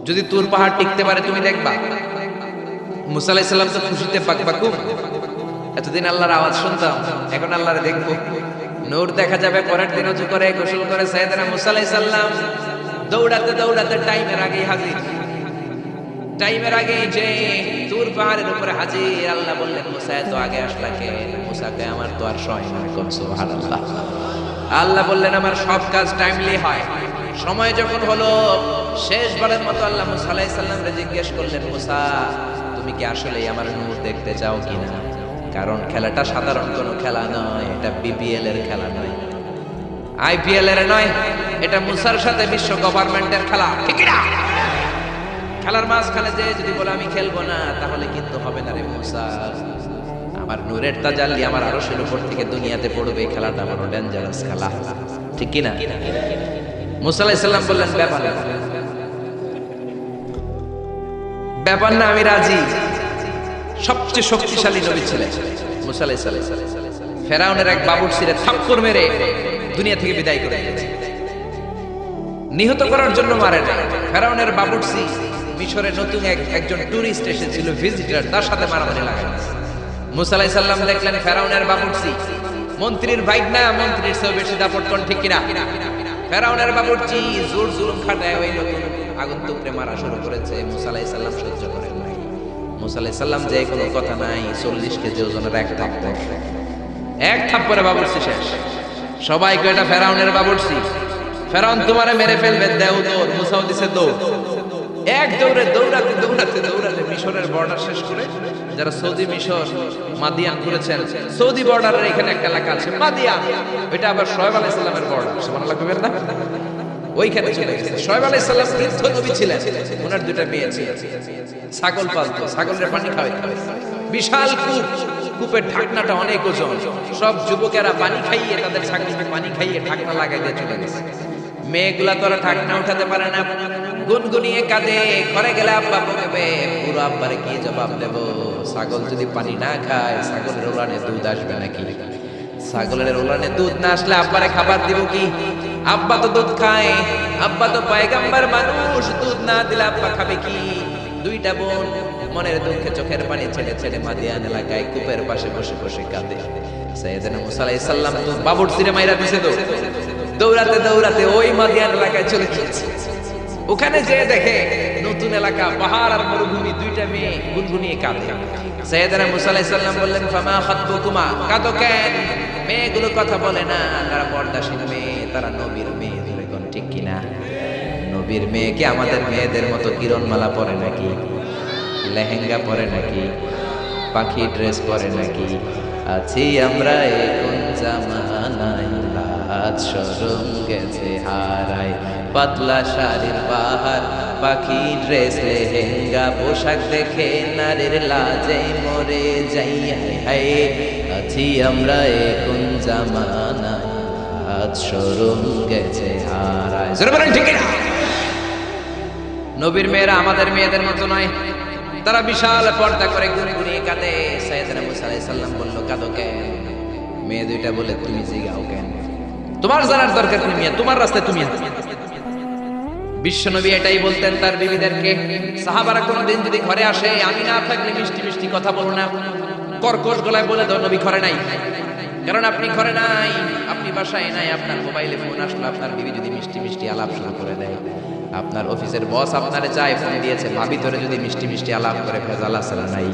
যদি তুর পাহাড় টিকতে পারে তুমি দেখবা। মুসা আলাইহিস সালাম তো খুশিতে পাকপাকুম। এতদিন আল্লাহর আওয়াজ শুনতাম, এখন আল্লাহরে দেখবো, নূর দেখা যাবে। পরের দিন ওযু করে গোসল করে সাইয়েদনা মুসা আলাইহিস সালাম দৌড়াতে দৌড়াতে টাইমের আগেই হাজির। টাইমের আগে যে তুর পাহাড়ের উপরে হাজির। আল্লাহ বললেন মুসা এত আগে আসলা কেন? মুসা কয় আমার তো আর সময় নাই। কোন সুবহানাল্লাহ। আল্লাহ বললেন আমার সব কাজ টাইমলি হয়। সময় যখন হলো, শেষবারের মতো আল্লাহ মুসা আলাইহিস সালামকে জিজ্ঞেস করলেন মুসা তুমি কি আসলে আমার নূর দেখতে চাও কিনা? কারণ খেলাটা সাধারণ কোনো খেলা নয়, এটা বিপিএল এর খেলা নয়, আইপিএল এর নয়, এটা মুসার সাথে বিশ্ব গভর্নমেন্টের খেলা। ঠিক না? খেলার মাঝখানে যে যদি বলে আমি খেলবো না, তাহলে কিন্তু হবে না রে মুসা। আমার নূরের তাজাল্লি আমার আরশের উপর থেকে দুনিয়াতে পড়বে, খেলাটা বড় ডেঞ্জারাস খেলা। ঠিক কি না? মুসা আলাইহিস সালাম বললেন ব্যাপার না, আমি রাজি। সবচেয়ে শক্তিশালী নবী ছিলেন মুসা আলাইহিস সালাম। ফেরাউনের এক বাবুর্চিরে থাপ্পড় মেরে দুনিয়া থেকে বিদায় করে দিয়েছে। নিহত করার জন্য মারে নাই। ফেরাউনের বাবুর্চি মিশরে নতুন একজন টুরিস্ট এসেছিল, ভিজিটর, তার সাথে মারামারি লাগাইছে। মুসা আলাইহিস সালাম দেখলেন ফেরাউনের বাবুর্চি মন্ত্রীর ভাইগনা, মন্ত্রীর চেয়েও বেশি দাপট, কোন ঠিক কিনা? ফেরাউনের বাবুর্চি জোর জুলুম খাটায় ওই নতুন আগন্তুকরে মারা শুরু করেছে। মুসা আলাইহিস সালাম সহ্য করেন নাই। মুসা আলাইহিস সালাম যে কোনো কথা নাই, 40 কেজি ওজনের এক থাপ্পড়ে বাবুর্চি শেষ। সবাই কয় এটা ফেরাউনের বাবুর্চি, ফেরাউন তোমারে মেরে ফেলবে, দেও দৌড়। মুসাও দিছে দৌড়। এক দৌড়ে দৌড়াতে দৌড়াতে দৌড়াতে মিশরের বর্ডার শেষ করে, যারা সৌদি মিশর মাদিয়ান ঘুরেছেন, সৌদি বর্ডারের এখানে একটা এলাকা আছে মাদিয়ান, এটা আবার শোয়েব আলাইহিস সালামের বর্ডার, সুবহানাল্লাহ কইবেন না? ওইখানে চলে গেছে। শোয়েব আলাইহিস সালাম বৃদ্ধ নবী ছিলেন, ওনার দুইটা মেয়ে ছিল, ছাগল পালতো, ছাগলের পানি খাওয়াইতো, বিশাল কূপ, কূপের ঢাকনাটা অনেক ওজন, সব যুবকেরা পানি খাইয়ে তাদের ছাগলকে পানি খাইয়ে ঢাকনা লাগাই দিয়ে চলে গেছে। মেয়েগুলা তোরা ঢাকনা উঠাতে পারে না, গুনগুনিয়ে কাঁদে, ঘরে গেলে আব্বা বকবে, পুরো আব্বারে কি জবাব দেব? ছাগল যদি পানি না খায়, ছাগলের ওলানে দুধ আসবে নাকি? ছাগলের ওলানে দুধ না আসলে আব্বারে খাবার দিব কি? আব্বা তো দুধ খায়, আব্বা তো পয়গম্বর মানুষ, দুধ না দিলে আব্বা খাবে কি? দুইটা বোন মনের দুঃখে চোখের পানি ছেড়ে ছেড়ে মাদিয়ান এলাকায় কূপের পাশে বসে বসে কাঁদে। সাইয়েদনা মুসা আলাইহিস সালাম তো বাবুর তীরে মাইরা দিছে, তো দৌড়াতে দৌড়াতে ওই মাদিয়ান এলাকায় চলে গিয়েছে। ওখানে যে দেখে নতুন এলাকা, পাহাড় আর মরুভূমি, দুইটা মেয়ে গুনগুনিয়ে কাঁদে। সাইয়েদনা মুসা আলাইহিস সালাম বললেন, ফামা খাতবুকুমা, কাঁদো কেন? মেয়েগুলো কথা বলে না, তারা পর্দাশীল মেয়ে, তারা নবীর মেয়ে, ধরে কোন ঠিক কিনা? নবীর মেয়ে কি আমাদের মেয়েদের মতো কিরণমালা পরে নাকি? লেহেঙ্গা পরে নাকি? পাখি ড্রেস পরে নাকি? আছি আমরা এখন জামানায়, লাজ শরম গেছে হারায়, পাতলা শাড়ির বাহার, পাখি ড্রেস, লেহেঙ্গা পোশাক দেখে নারীর লাজে মরে যাই। হায় আছি আমরা এখন জামানায়, লাজ শরম গেছে হারায়। ঠিক না? নবীর মেয়েরা আমাদের মেয়েদের মতো নয়, তারা বিশাল পর্দা করে গুনগুনিয়ে কাঁদে। সাইয়েদনা মুসা আলাইহিস সালাম বলল, কাঁদো কেন? মেয়ে দুইটা বলে, তুমি জিগাও কেন? তোমার জানার দরকার তুমি, তোমার রাস্তায় তুমি। বিশ্বনবী এটাই বলতেন তার বিবিদেরকে, সাহাবারা কোনোদিন যদি ঘরে আসে, আমি না থাকলে মিষ্টি মিষ্টি কথা বলো না, কর্কশ গলায় বলে দাও নবী ঘরে নাই। কারণ আপনি ঘরে নাই, আপনি বাসায় নাই, আপনার মোবাইলে ফোন আসলো, আপনার বিবি যদি মিষ্টি মিষ্টি আলাপ শুরু করে দেয়, আপনার অফিসের বস আপনারে চায়, ফোন দিয়েছে, ভাবি তোরে যদি মিষ্টি মিষ্টি আলাপ করে, ভেজাল আছে না নাই?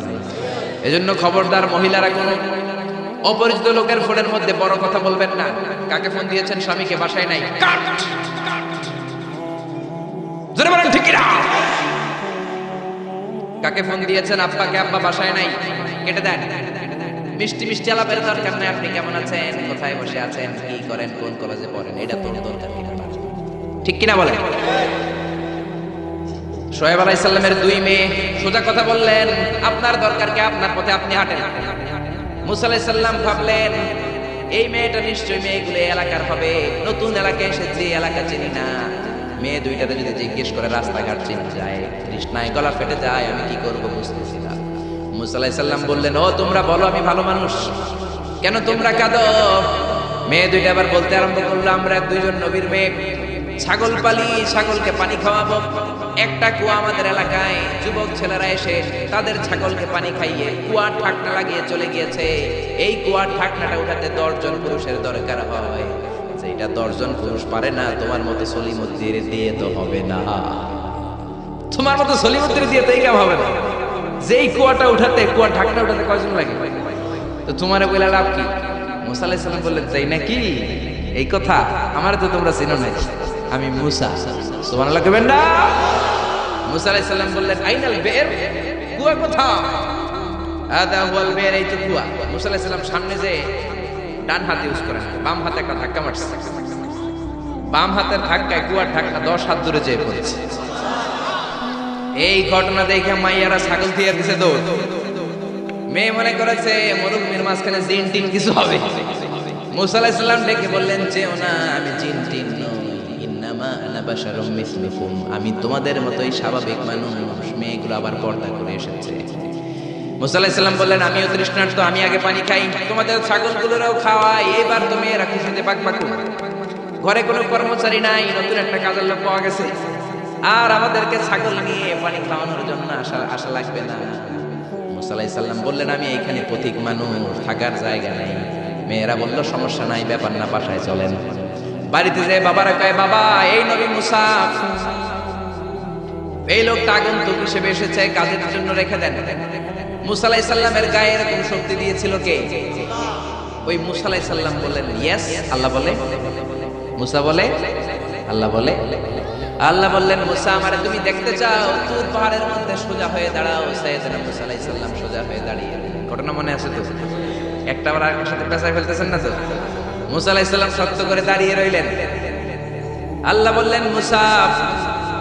এজন্য খবরদার মহিলারা কোনো অপরিচিত লোকের ফোনের মধ্যে বড় কথা বলবেন না। কাকে ফোন দিয়েছেন? স্বামীকে, বাসায় নাই, কাট। জোরে বলেন ঠিক কি না? কাকে ফোন দিয়েছেন? আব্বাকে, আব্বা বাসায় নাই, কেটে দেন। মিষ্টি মিষ্টি আলাপের দরকার নাই। আপনি কেমন আছেন, কোথায় বসে আছেন, কি করেন, কোন কলেজে পড়েন, এটা তো দরকার কিনা? ঠিক কিনা বলেন? শোয়েব আলাইহিস সালামের দুই মেয়ে সোজা কথা বললেন, আপনার দরকার কি? আপনার পথে আপনি হাঁটেন। মুসা আলাইহিস সালাম ভাবলেন, এই মেয়েটা নিশ্চয়ই মেয়েগুলো এলাকার হবে, নতুন এলাকায় এসেছে, এলাকা চিনি না। মেয়ে দুইটারে যদি জিজ্ঞেস করে রাস্তাঘাট চিনি যায়, তৃষ্ণায় গলা ফেটে যায়, আমি কি করবো বুঝতেছি না। মুসা আলাইহিস সালাম বললেন, ও তোমরা বলো আমি ভালো মানুষ, কেন তোমরা কাঁদো? মেয়ে দুইটা আবার বলতে আরম্ভ করলো, আমরা দুইজন নবীর মেয়ে, ছাগল পালি, ছাগলকে পানি খাওয়াবো। একটা কুয়া আমাদের এলাকায়, যুবক ছেলেরা এসে তাদের ছাগলকে পানি খাইয়ে কুয়ার ঢাকনা লাগিয়ে চলে গিয়েছে। এই কুয়ার ঢাকনাটা উঠাতে 10 জন পুরুষের দরকার হয়, যেটা 10 জন পুরুষ পারে না। তোমার মতো সলিমুদ্দির দিয়ে তো হবে না, তোমার মতো সলিমুদ্দির দিয়ে তো এই কাম হবে না। যেই কুয়াটা উঠাতে, কুয়ার ঢাকনা উঠাতে কয়জন লাগে? তো তোমার বলে লাভ কি? মুসা আলাইহিস সালাম বললেন, তাই নাকি? এই কথা আমার তো তোমরা চিনো নাই, আমি মুসা। সুবহানাল্লাহ কইবেন না? মুসা আলাইহিস সালাম বললেন, আইনাল বের, কুয়া কোথায়? আদা ওয়াল বের, এই তো কুয়া। মুসা আলাইহিস সালাম সামনে যে ডান হাত ইউজ করেন, বাম হাতে একটা ধাক্কা মারছে, বাম হাতের ধাক্কায় কুয়ার ঢাকনা 10 হাত দূরে যেয়ে পড়েছে। এই ঘটনা দেখে মাইয়ারা ছাগল দিয়ে দিছে দৌড়। মেয়ে মনে করেছে মরুভূমির মাঝখানে জিন টিন কিছু হবে। মুসা আলাইহিস সালাম ডেকে বললেন, যেও না, আমি জিন টিন নই, ইন্নামা আনা বাশারুম মিসলুকুম, আমি তোমাদের মতোই স্বাভাবিক মানুষ। মেয়েগুলো আবার পর্দা করে এসেছে। মুসা আলাইহিস সালাম বললেন, আমিও তৃষ্ণার্ত, আমি আগে পানি খাই, তোমাদের ছাগলগুলোরও খাওয়াই। এবার তো মেয়েরা খুশিতে পাকপাকু। ঘরে কোনো কর্মচারী নাই, নতুন একটা কাজের লোক পাওয়া গেছে, আর আমাদেরকে ছাগল নিয়ে পানি খাওয়ানোর জন্য আশা লাগবে না। মুসা আলাইহিস সালাম বললেন, আমি এইখানে পথিক মানুষ, থাকার জায়গা নেই। মেয়েরা বলল, সমস্যা নাই, ব্যাপার না, বাসায় চলেন। বাড়িতে যায় বাবারা কয়, বাবা এই নবী মুসা, এই লোকটা আগন্তুক হিসেবে এসেছে, কাজের জন্য রেখে দেন। মুসা আলাইহিস সালামের গায়ে এরকম শক্তি দিয়েছিল কে? ওই মুসা আলাইহিস সালাম বললেন, ইয়েস, আল্লাহ বলে। মুসা বলে, আল্লাহ বলে। আল্লাহ বললেন মুসা আমারে তুমি দেখতে চাও, তুর পাহাড়ের মধ্যে সোজা হয়ে দাঁড়াও। সাইয়েদনা মুসা আলাইহিস সালাম সোজা হয়ে দাঁড়িয়ে, ঘটনা মনে আছে তো? একটা আবার আরেকটার সাথে পেঁচায় ফেলতেছেন না তো? মুসা আলাইহিস সালাম শক্ত করে দাঁড়িয়ে রইলেন। আল্লাহ বললেন মুসা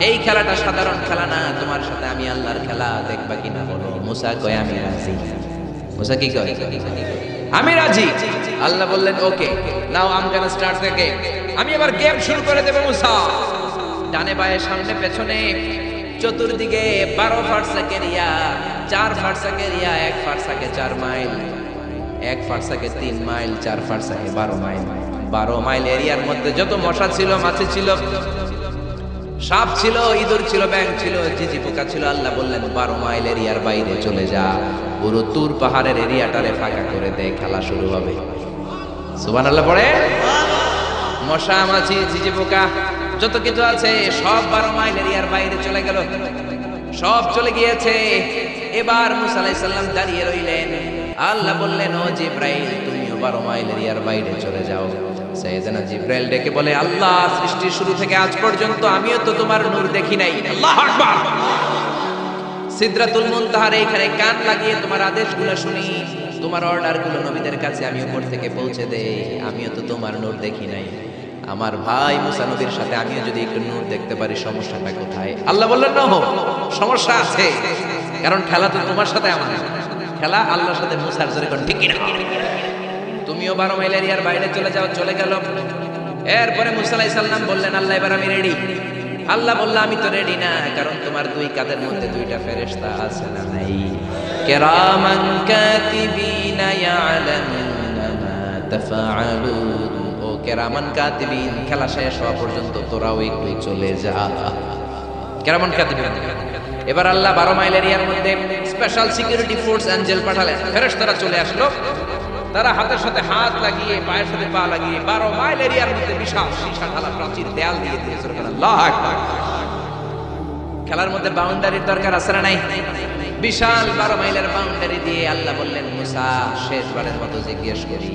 এই খেলাটা সাধারণ খেলা না, তোমার সাথে আমি আল্লাহর খেলা, দেখবা কিনা বলো। মুসা কয় আমি রাজি। মুসা কি কয়? আমি রাজি। আল্লাহ বললেন okay, now I am gonna start the game. আমি এবার গেম শুরু করে দেব মুসা। ডানে বায়ে সামনে পেছনে চতুর্দিকে 12 ফারসাক এরিয়া, 4 ফারসাক এরিয়া, 1 ফারসাকে 4 মাইল, 1 ফারসাকে 3 মাইল, 4 ফারসাকে 12 মাইল। 12 মাইল এরিয়ার মধ্যে যত মশা ছিল, মাছি ছিল, সাপ ছিল, ইঁদুর ছিল, ব্যাঙ ছিল, ঝিঝি পোকা ছিল। আল্লাহ বললেন 12 মাইল এরিয়ার বাইরে চলে যা, পুরো তুর পাহাড়ের এরিয়াটারে ফাঁকা করে দে, খেলা শুরু হবে। সুবহানাল্লাহ পড়ে। মশা মাছি ঝিঝি পোকা যত কিছু আছে সব 12 মাইল এরিয়ার বাইরে চলে গেল, সব চলে গিয়েছে। এবার মুসা আলাইহিস সালাম দাঁড়িয়ে রইলেন। আল্লাহ বললেন ও জিব্রাইল তুমিও 12 মাইল এরিয়ার বাইরে চলে যাও। সাইয়েদনা জিব্রাইল ডেকে বলে আল্লাহ সৃষ্টির শুরু থেকে আজ পর্যন্ত আমিও তো তোমার নূর দেখি নাই। আল্লাহু আকবার। সিদরাতুল মুনতাহার এইখানে কান লাগিয়ে তোমার আদেশগুলো শুনি, তোমার অর্ডারগুলো নবীদের কাছে আমি উপর থেকে পৌঁছে দেই, আমিও তো তোমার নূর দেখি নাই। আমার ভাই মুসা নবীর সাথে আমিও যদি একটু নূর দেখতে পারি, সমস্যাটা কোথায়? আল্লাহ বললেন না, সমস্যা আছে, কারণ খেলা তো তোমার সাথে আমার না, খেলা আল্লাহর সাথে। মুসার জোরে কোন ঠিক না, তুমিও 12 মাইল এরিয়ার বাইরে চলে যাও। চলে গেল। এরপরে মুসা আলাইহিস সালাম বললেন আল্লাহ এবার আমি রেডি। আল্লাহ বলল আমি তো রেডি না, কারণ তোমার দুই কাঁধের মধ্যে দুইটা ফেরেশতা আছে না নাই? কিরামান কাতিবিনা ইয়ালামুনা মা তাফআলুন। ও কিরামান কাতিবিন, খেলা শেষ হওয়া পর্যন্ত তোরাও একটু চলে যা। কিরামান কাতিবিন। এবার আল্লাহ 12 মাইল এরিয়ার মধ্যে স্পেশাল সিকিউরিটি ফোর্স এঞ্জেল পাঠালেন। ফেরেশতারা চলে আসলো, তারা হাতের সাথে হাত লাগিয়ে, পায়ের সাথে পা লাগিয়ে 12 মাইল এরিয়ার মধ্যে বিশাল সীসা ঢালা প্রাচীর দেয়াল দিয়ে দিয়েছে। আল্লাহু আকবার। খেলার মধ্যে বাউন্ডারির দরকার আছে না নাই? বিশাল 12 মাইলের বাউন্ডারি দিয়ে আল্লাহ বললেন মুসা শেষবারের মতো জিজ্ঞেস করি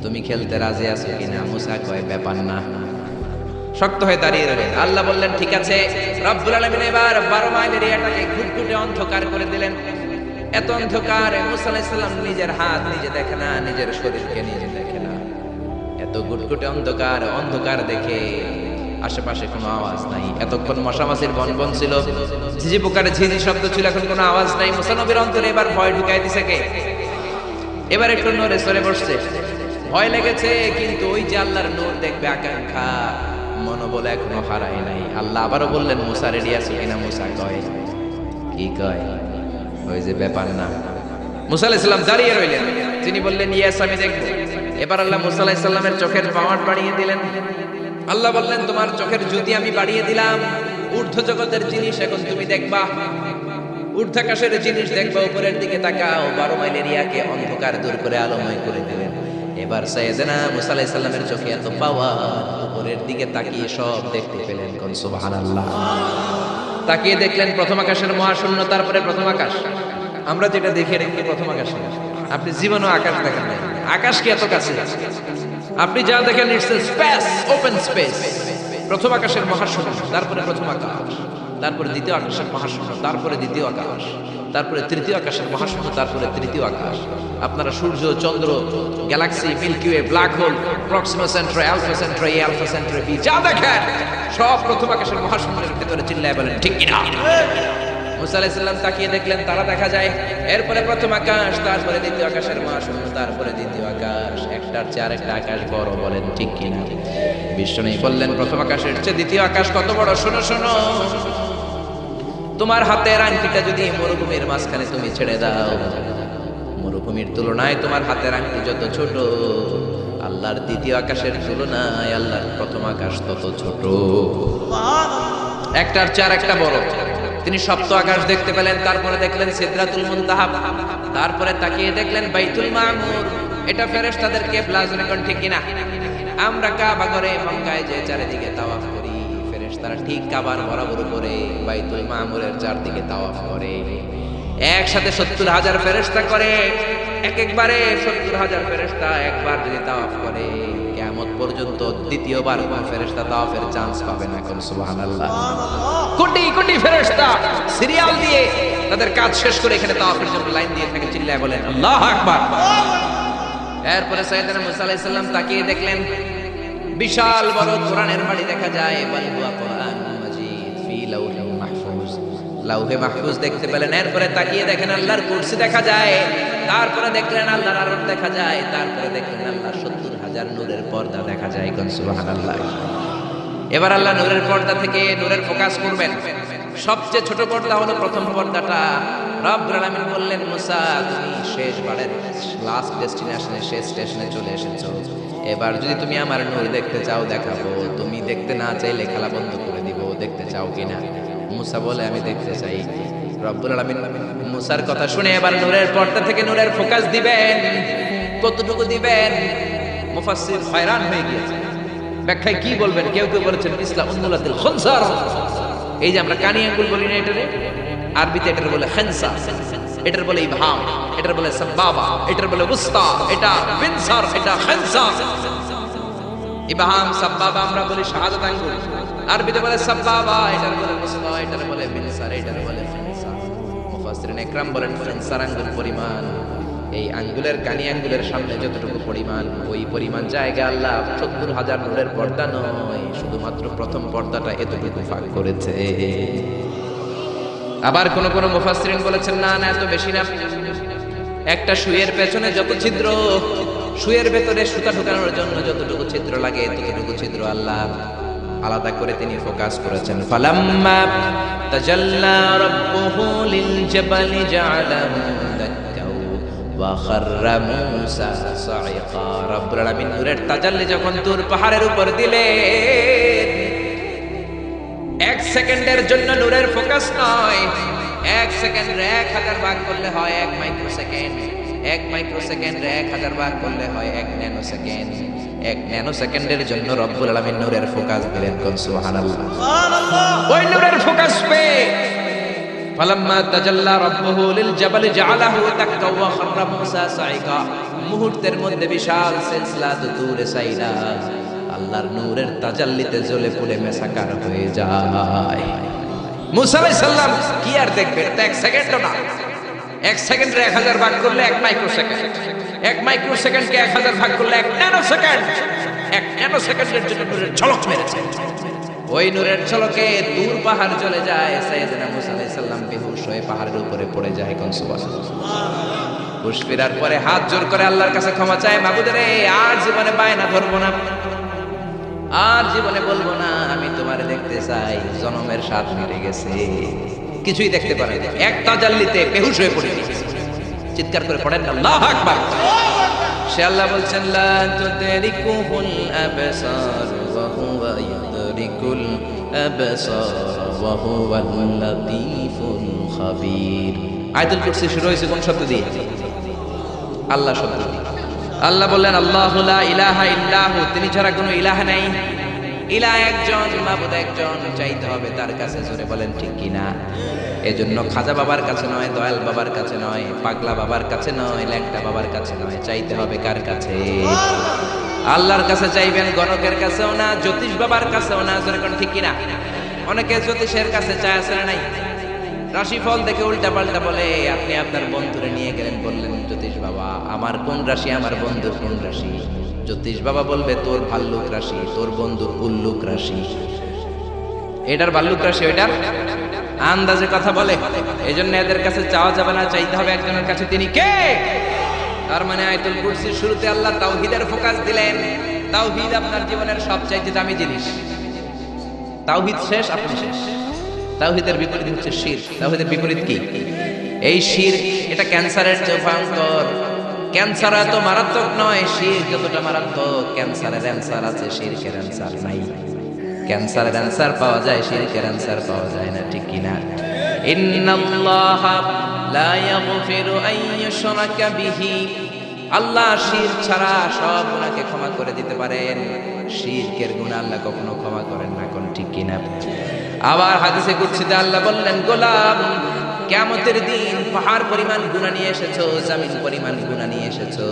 তুমি খেলতে রাজি আছো কিনা? মুসা কয় ব্যাপার না, শক্ত হয়ে দাঁড়িয়ে রইলেন। আল্লাহ বললেন ঠিক আছে। রব্বুল আলামিন এবার 12 মাইল এরিয়াটাকে ঘুটঘুটে অন্ধকার করে দিলেন। এত অন্ধকার, মুসা আলাইহিস সালাম নিজের হাত নিজে দেখে না, নিজের শরীরকে নিজে দেখে না। এত ঘুটঘুটে অন্ধকার, অন্ধকার দেখে আশেপাশে কোনো আওয়াজ নাই। এতক্ষণ মশামাছির বনবন ছিল, ঝিঝি পোকার ঝিঝি শব্দ ছিল, এখন কোনো আওয়াজ নাই। মুসা নবীর অন্তরে এবার ভয় ঢুকাই দিছে কে? এবার একটু নড়ে সরে বসছে, ভয় লেগেছে, কিন্তু ওই যে আল্লাহর নূর দেখবে আকাঙ্ক্ষা, মনোবল এখনো হারায় নাই। আল্লাহ আবারও বললেন মুসা রেডি আছো কিনা? মুসা কয় কি কয়? ওই যে ব্যাপার না। মুসা আলাইহিস সালাম দাঁড়িয়ে রইলেন। তিনি বললেন ইয়েস আমি দেখব। এবার আল্লাহ মুসা আলাইহিস সালামের চোখের পাওয়ার বাড়িয়ে দিলেন। আল্লাহ বললেন তোমার চোখের জ্যোতি আমি বাড়িয়ে দিলাম, ঊর্ধ্ব জগতের জিনিস এখন তুমি দেখবা, ঊর্ধ্বাকাশের জিনিস দেখবা। উপরের দিকে তাকাও। 12 মাইল এরিয়াকে অন্ধকার দূর করে আলোময় করে দিলেন। এবার সাইয়েদনা মুসা আলাইহিস সালামের চোখে এত পাওয়ার, উপরের দিকে তাকিয়ে সব দেখতে পেলেন। কোন সুবহানাল্লাহ। তাকিয়ে দেখলেন প্রথম আকাশের মহাশূন্য, তারপরে প্রথম আকাশ। আমরা যেটা দেখে রেখে প্রথম আকাশ, আপনি জীবনও আকাশ দেখেন নাই। আকাশ কি এত কাছে? আপনি যা দেখেন ইটস স্পেস, ওপেন স্পেস। প্রথম আকাশের মহাশূন্য, তারপরে প্রথম আকাশ, তারপরে দ্বিতীয় আকাশের মহাশূন্য, তারপরে দ্বিতীয় আকাশ, তারপরে তৃতীয় আকাশের মহাশূন্য, তারপরে তৃতীয় আকাশ। আপনারা সূর্য, চন্দ্র, galaxy, milky way, black hole, Proxima Centauri, Alpha Centauri, Alpha Centauri B, যা দেখেন সব প্রথম আকাশের মহাশূন্যের ভিতরে। চিল্লায় বলেন ঠিক কিনা? মুসা আলাইহিস সালাম তাকিয়ে দেখলেন তারা দেখা যায়। এরপরে প্রথম আকাশ, তারপরে দ্বিতীয় আকাশের মহাশূন্য, তারপরে দ্বিতীয় আকাশ। একটার চেয়ে আরেকটা আকাশ বড়, বলেন ঠিক কিনা? বিষ্ণু বললেন প্রথম আকাশের চেয়ে দ্বিতীয় আকাশ কত বড়? শোনো শোনো, তোমার হাতের আংটিটা যদি মরুভূমির মাঝখানে তুমি ছেড়ে দাও, মরুভূমির তুলনায় তোমার হাতের আংটি যত ছোট, আল্লাহর দ্বিতীয় আকাশের তুলনায় আল্লাহর প্রথম আকাশ তত ছোট। একটার চেয়ে আরেকটা বড়। তিনি সপ্ত আকাশ দেখতে পেলেন, তারপরে দেখলেন সিদরাতুল মুনতাহা, তারপরে তাকিয়ে দেখলেন বাইতুল মামুর। এটা ফেরেশতাদের কিবলা, কোন ঠিক কিনা? আমরা কাবা ঘরে মক্কায় যে চারিদিকে তাওয়াফ করি, ফেরেশতারা ঠিক কাবার বরাবর করে বাইতুল মামুরের চারদিকে তাওয়াফ করে। একসাথে 70,000 ফেরেশতা করে। একবারে 70,000 ফেরেশতা একবার যদি তাওয়াফ করে, কিয়ামত পর্যন্ত দ্বিতীয়বার কোন ফেরেশতা তাওয়াফের চান্স পাবে না। কোন সুবহানাল্লাহ। কোটি কোটি ফেরেশতা সিরিয়াল দিয়ে তাদের কাজ শেষ করে এখানে তাওয়াফের জন্য লাইন দিয়ে থাকে, চিল্লায় বলেন আল্লাহু আকবার। এরপরে সাইয়েদনা মুসা আলাইহিস সালাম তাকিয়ে দেখলেন বিশাল বড় কোরআনের বাড়ি দেখা যায়, বাল হুয়া কোরআনুম মাজিদ ফি লাউহিন মাহফুজ, লাউহে মাহফুজ দেখতে পেলেন। এরপরে তাকিয়ে দেখেন আল্লাহর কুরসি দেখা যায়, তারপরে দেখলেন আল্লাহর আরশ দেখা যায়, তারপরে দেখলেন আল্লাহর ৭০,০০০ নূরের পর্দা দেখা যায়। কোন সুবহানাল্লাহ। এবার আল্লাহ নূরের পর্দা থেকে নূরের ফোকাস করবেন। সবচেয়ে ছোট পর্দা হলো প্রথম পর্দাটা। রব্বুল আলামিন বললেন মুসা তুমি শেষবারের লাস্ট ডেস্টিনেশনে, শেষ স্টেশনে চলে এসেছো। এবার যদি তুমি আমার নূর দেখতে চাও দেখাবো, তুমি দেখতে না চাইলে খেলা বন্ধ করে দিব। দেখতে চাও কিনা? মুসা বলে আমি দেখতে চাই। রব্বুল আলামিন মুসার কথা শুনে এবার নূরের পর্দা থেকে নূরের ফোকাস দিবেন। কতটুকু দিবেন? মুফাসসির হয়রান হয়ে গিয়েছে, ব্যাখ্যায় কি বলবেন। কেউ কেউ বলেছেন ইসলা উন্নুলাতিল খুনসার, এই যে আমরা কানি আঙ্গুল বলি না, এটারে আরবিতে এটার বলে খেনসা, এটার বলে ইবহাম, এটার বলে সাবাবা, এটার বলে উস্তা, এটা বিনসার, এটা খেনসা। ইবহাম সাবাবা আমরা বলি শাহাদাত আঙ্গুল, আরবিতে বলে সাবাবা, এটার বলে উস্তা, এটার বলে বিনসার, এটার বলে খেনসা। মুফাসসিরিন ইকরাম বলেন খেনসার আঙ্গুল পরিমাণ এই আঙ্গুলের কানি আঙ্গুলের সামনে যতটুকু পরিমাণ, ওই পরিমাণ জায়গা আল্লাহ ৭০,০০০ নূরের পর্দা নয়, শুধুমাত্র প্রথম পর্দাটা এতটুকু ফাঁক করেছে। আবার কোন কোন মুফাসসিরিন বলেছেন না না এত বেশি না, একটা সুইয়ের পেছনে যত ছিদ্র, সুইয়ের ভেতরে সুতা ঢোকানোর জন্য যতটুকু ছিদ্র লাগে ততটুকু ছিদ্র আল্লাহ আলাদা করে তিনি ফোকাস করেছেন। ফালাম্মা তাজাল্লা রাব্বুহু লিল জাবালি জাআলাহু দাক্কাও ওয়া খাররা মূসা সাইকা। রব্বুল আলামিন নূরের তাজাল্লি যখন তুর পাহাড়ের উপর দিলেন, এক সেকেন্ডের জন্য নূরের ফোকাস নয়, এক সেকেন্ড ১,০০০ ভাগ করলে হয় ১ মাইক্রোসেকেন্ড, ১ মাইক্রোসেকেন্ড ১,০০০ ভাগ করলে হয় ১ ন্যানোসেকেন্ড। ১ ন্যানোসেকেন্ডের জন্য রব্বুল আলামিন নূরের ফোকাস দিলেন। কোন সুবহানাল্লাহ। ওই নূরের ফোকাস পেয়ে ফালাম্মা তাজাল্লা রাব্বুহু লিল জাবালি জাআলাহু দাক্কা ওয়া খাররা মূসা সাইকা, মুহূর্তের মধ্যে বিশাল সিলসিলা তুরে সাইনা আল্লাহর নূরের তাজাল্লিতে জ্বলে পুড়ে মেসাকার হয়ে যায়। মুসা আলাইহিস সালাম কি আর দেখবেন? ১ সেকেন্ডও না, ১ সেকেন্ডে ১,০০০ ভাগ করলে ১ মাইক্রোসেকেন্ড, ১ মাইক্রোসেকেন্ডকে ১,০০০ ভাগ করলে ১ ন্যানোসেকেন্ড। ১ ন্যানোসেকেন্ডের জন্য নূরের ঝলক মেরেছে। ওই নূরের ঝলকে দূর পাহাড় চলে যায়। সাইয়েদনা মুসা আলাইহিস সালাম বেহুশ হয়ে পাহাড়ের উপরে পড়ে যায়। কোন সুবহানাল্লাহ। হুশ ফেরার পরে হাত জোর করে আল্লাহর কাছে ক্ষমা চায়, মাবুদ রে আর জীবনে বায়না ধরবো না, আর জীবনে বলবো না আমি তোমারে দেখতে চাই, জনমের স্বাদ মিটে গেছে, কিছুই দেখতে পারে না। এক তাজাল্লিতে বেহুশ হয়ে পড়ে গেছে। চিৎকার করে পড়েন আল্লাহু আকবার। সে আল্লাহ বলছেন লা তুদরিকুহুল আবসার ওয়া হুয়া ইউদরিকুল আবসার ওয়া হুয়াল লাতীফুল খাবীর। আয়াতুল কুরসি শুরু হয়েছে কোন শব্দ দিয়ে? আল্লাহ শব্দ দিয়ে। আল্লাহ বললেন আল্লাহু লা ইলাহা ইল্লাহু, তিনি ছাড়া কোনো ইলাহ নাই। ইলাহ একজন, মাবুদ একজন, চাইতে হবে তার কাছে। জোরে বলেন ঠিক কিনা? এজন্য খাজা বাবার কাছে নয়, দয়াল বাবার কাছে নয়, পাগলা বাবার কাছে নয়, ল্যাংটা বাবার কাছে নয়, চাইতে হবে কার কাছে? আল্লাহর কাছে চাইবেন, গণকের কাছেও না, জ্যোতিষ বাবার কাছেও না। জোরে কোন ঠিক কিনা? অনেকে জ্যোতিষের কাছে চায়, আছে না নাই? রাশিফল দেখে উল্টা পাল্টা বলে। আপনি আপনার বন্ধুরে নিয়ে গেলেন, বললেন জ্যোতিষ বাবা আমার কোন রাশি, আমার বন্ধুর কোন রাশি? জ্যোতিষ বাবা বলবে তোর ভাল্লুক রাশি, তোর বন্ধুর উল্লুক রাশি। এটার ভাল্লুক রাশি, ওইটার আন্দাজে কথা বলে। এই জন্য এদের কাছে চাওয়া যাবে না, চাইতে হবে একজনের কাছে। তিনি কে? তার মানে আয়াতুল কুরসির শুরুতে আল্লাহ তাওহীদের ফোকাস দিলেন। তাওহীদ আপনার জীবনের সবচাইতে দামি জিনিস। তাওহীদ শেষ, আপনি শেষ। তাওহীদের বিপরীত হচ্ছে শিরক। তাওহীদের বিপরীত কি? এই শিরক, এটা ক্যান্সারের চেয়ে ভয়ঙ্কর। ক্যান্সার এত মারাত্মক নয়, শিরক যতটা মারাত্মক। ক্যান্সারের অ্যানসার আছে, শিরকের অ্যানসার নাই। ক্যান্সারের অ্যানসার পাওয়া যায়, শিরকের অ্যানসার পাওয়া যায় না, ঠিক কিনা? ইন্নাল্লাহা লা ইয়াগফিরু আন ইউশরাকা বিহি, আল্লাহ শিরক ছাড়া সব গুনাহকে ক্ষমা করে দিতে পারেন, শিরকের গুনাহ আল্লাহ কখনো ক্ষমা করেন না। কোন ঠিক কিনা? আবার হাদিসে কুদসিতে আল্লাহ বললেন গোলাম কিয়ামতের দিন পাহাড় পরিমাণ গুনাহ নিয়ে এসেছো, জমিন পরিমাণ গুনাহ নিয়ে এসেছো,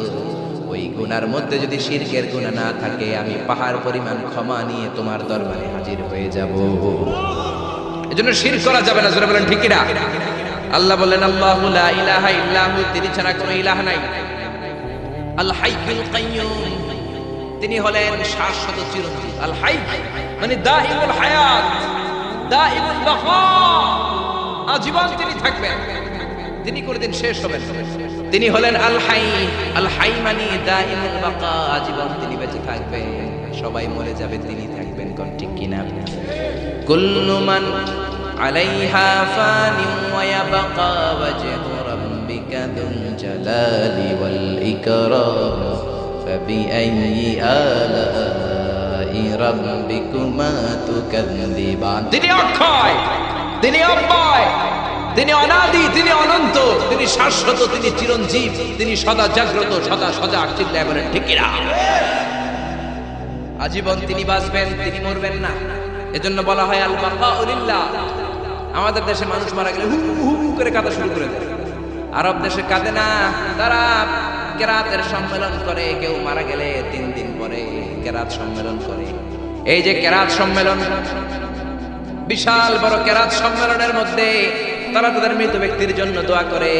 ওই গুনার মধ্যে যদি শিরকের গুনাহ না থাকে আমি পাহাড় পরিমাণ ক্ষমা নিয়ে তোমার দরবারে হাজির হয়ে যাব। এজন্য শিরক করা যাবে না, জোরে বলেন ঠিক কি না? আল্লাহ বলেন আল্লাহু লা ইলাহা ইল্লাহু, তিনি ছাড়া কোনো ইলাহ নাই। আল হাইয়ুল কাইয়্যুম, তিনি হলেন শাশ্বত চিরঞ্জীব। আল হাই মানে দাইমুল হায়াত, দাইমুল বাকা, আজীবন তিনি থাকবেন, তিনি কোনদিন শেষ হবেন। তিনি হলেন আল হাই। আল হাই মানে দাইমুল বাকা, আজীবন তিনি বেঁচে থাকবেন। সবাই মরে যাবে, তিনি থাকবেন। কোন ঠিক কিনা? কুল্লু মান আলাইহা ফানিন ওয়া ইয়াবকা ওয়াজহু রাব্বিকা যুল জালালি ওয়াল ইকরাম ফাবিআইয়ি আলাই রাব্বিকুমা তুকাযযিবান। তিনি অক্ষয়, তিনি অব্যয়, তিনি অনাদি, তিনি অনন্ত, তিনি শাশ্বত, তিনি চিরঞ্জীব, তিনি সদা জাগ্রত, সদা সজাগ। চিল্লায় বলেন ঠিক কি না? আজীবন তিনি বাঁচবেন, তিনি মরবেন না। এজন্য বলা হয় আল বাকাউ লিল্লাহ। আমাদের দেশে মানুষ মারা গেলে হু হু করে কাঁদা শুরু করে দেয়। আরব দেশে কাঁদে না, তারা কেরাতের সম্মেলন করে। কেউ মারা গেলে 3 দিন পরে কেরাত সম্মেলন করে। এই যে কেরাত সম্মেলন, বিশাল বড় কেরাত সম্মেলনের মধ্যে তারা তাদের মৃত ব্যক্তির জন্য দোয়া করে।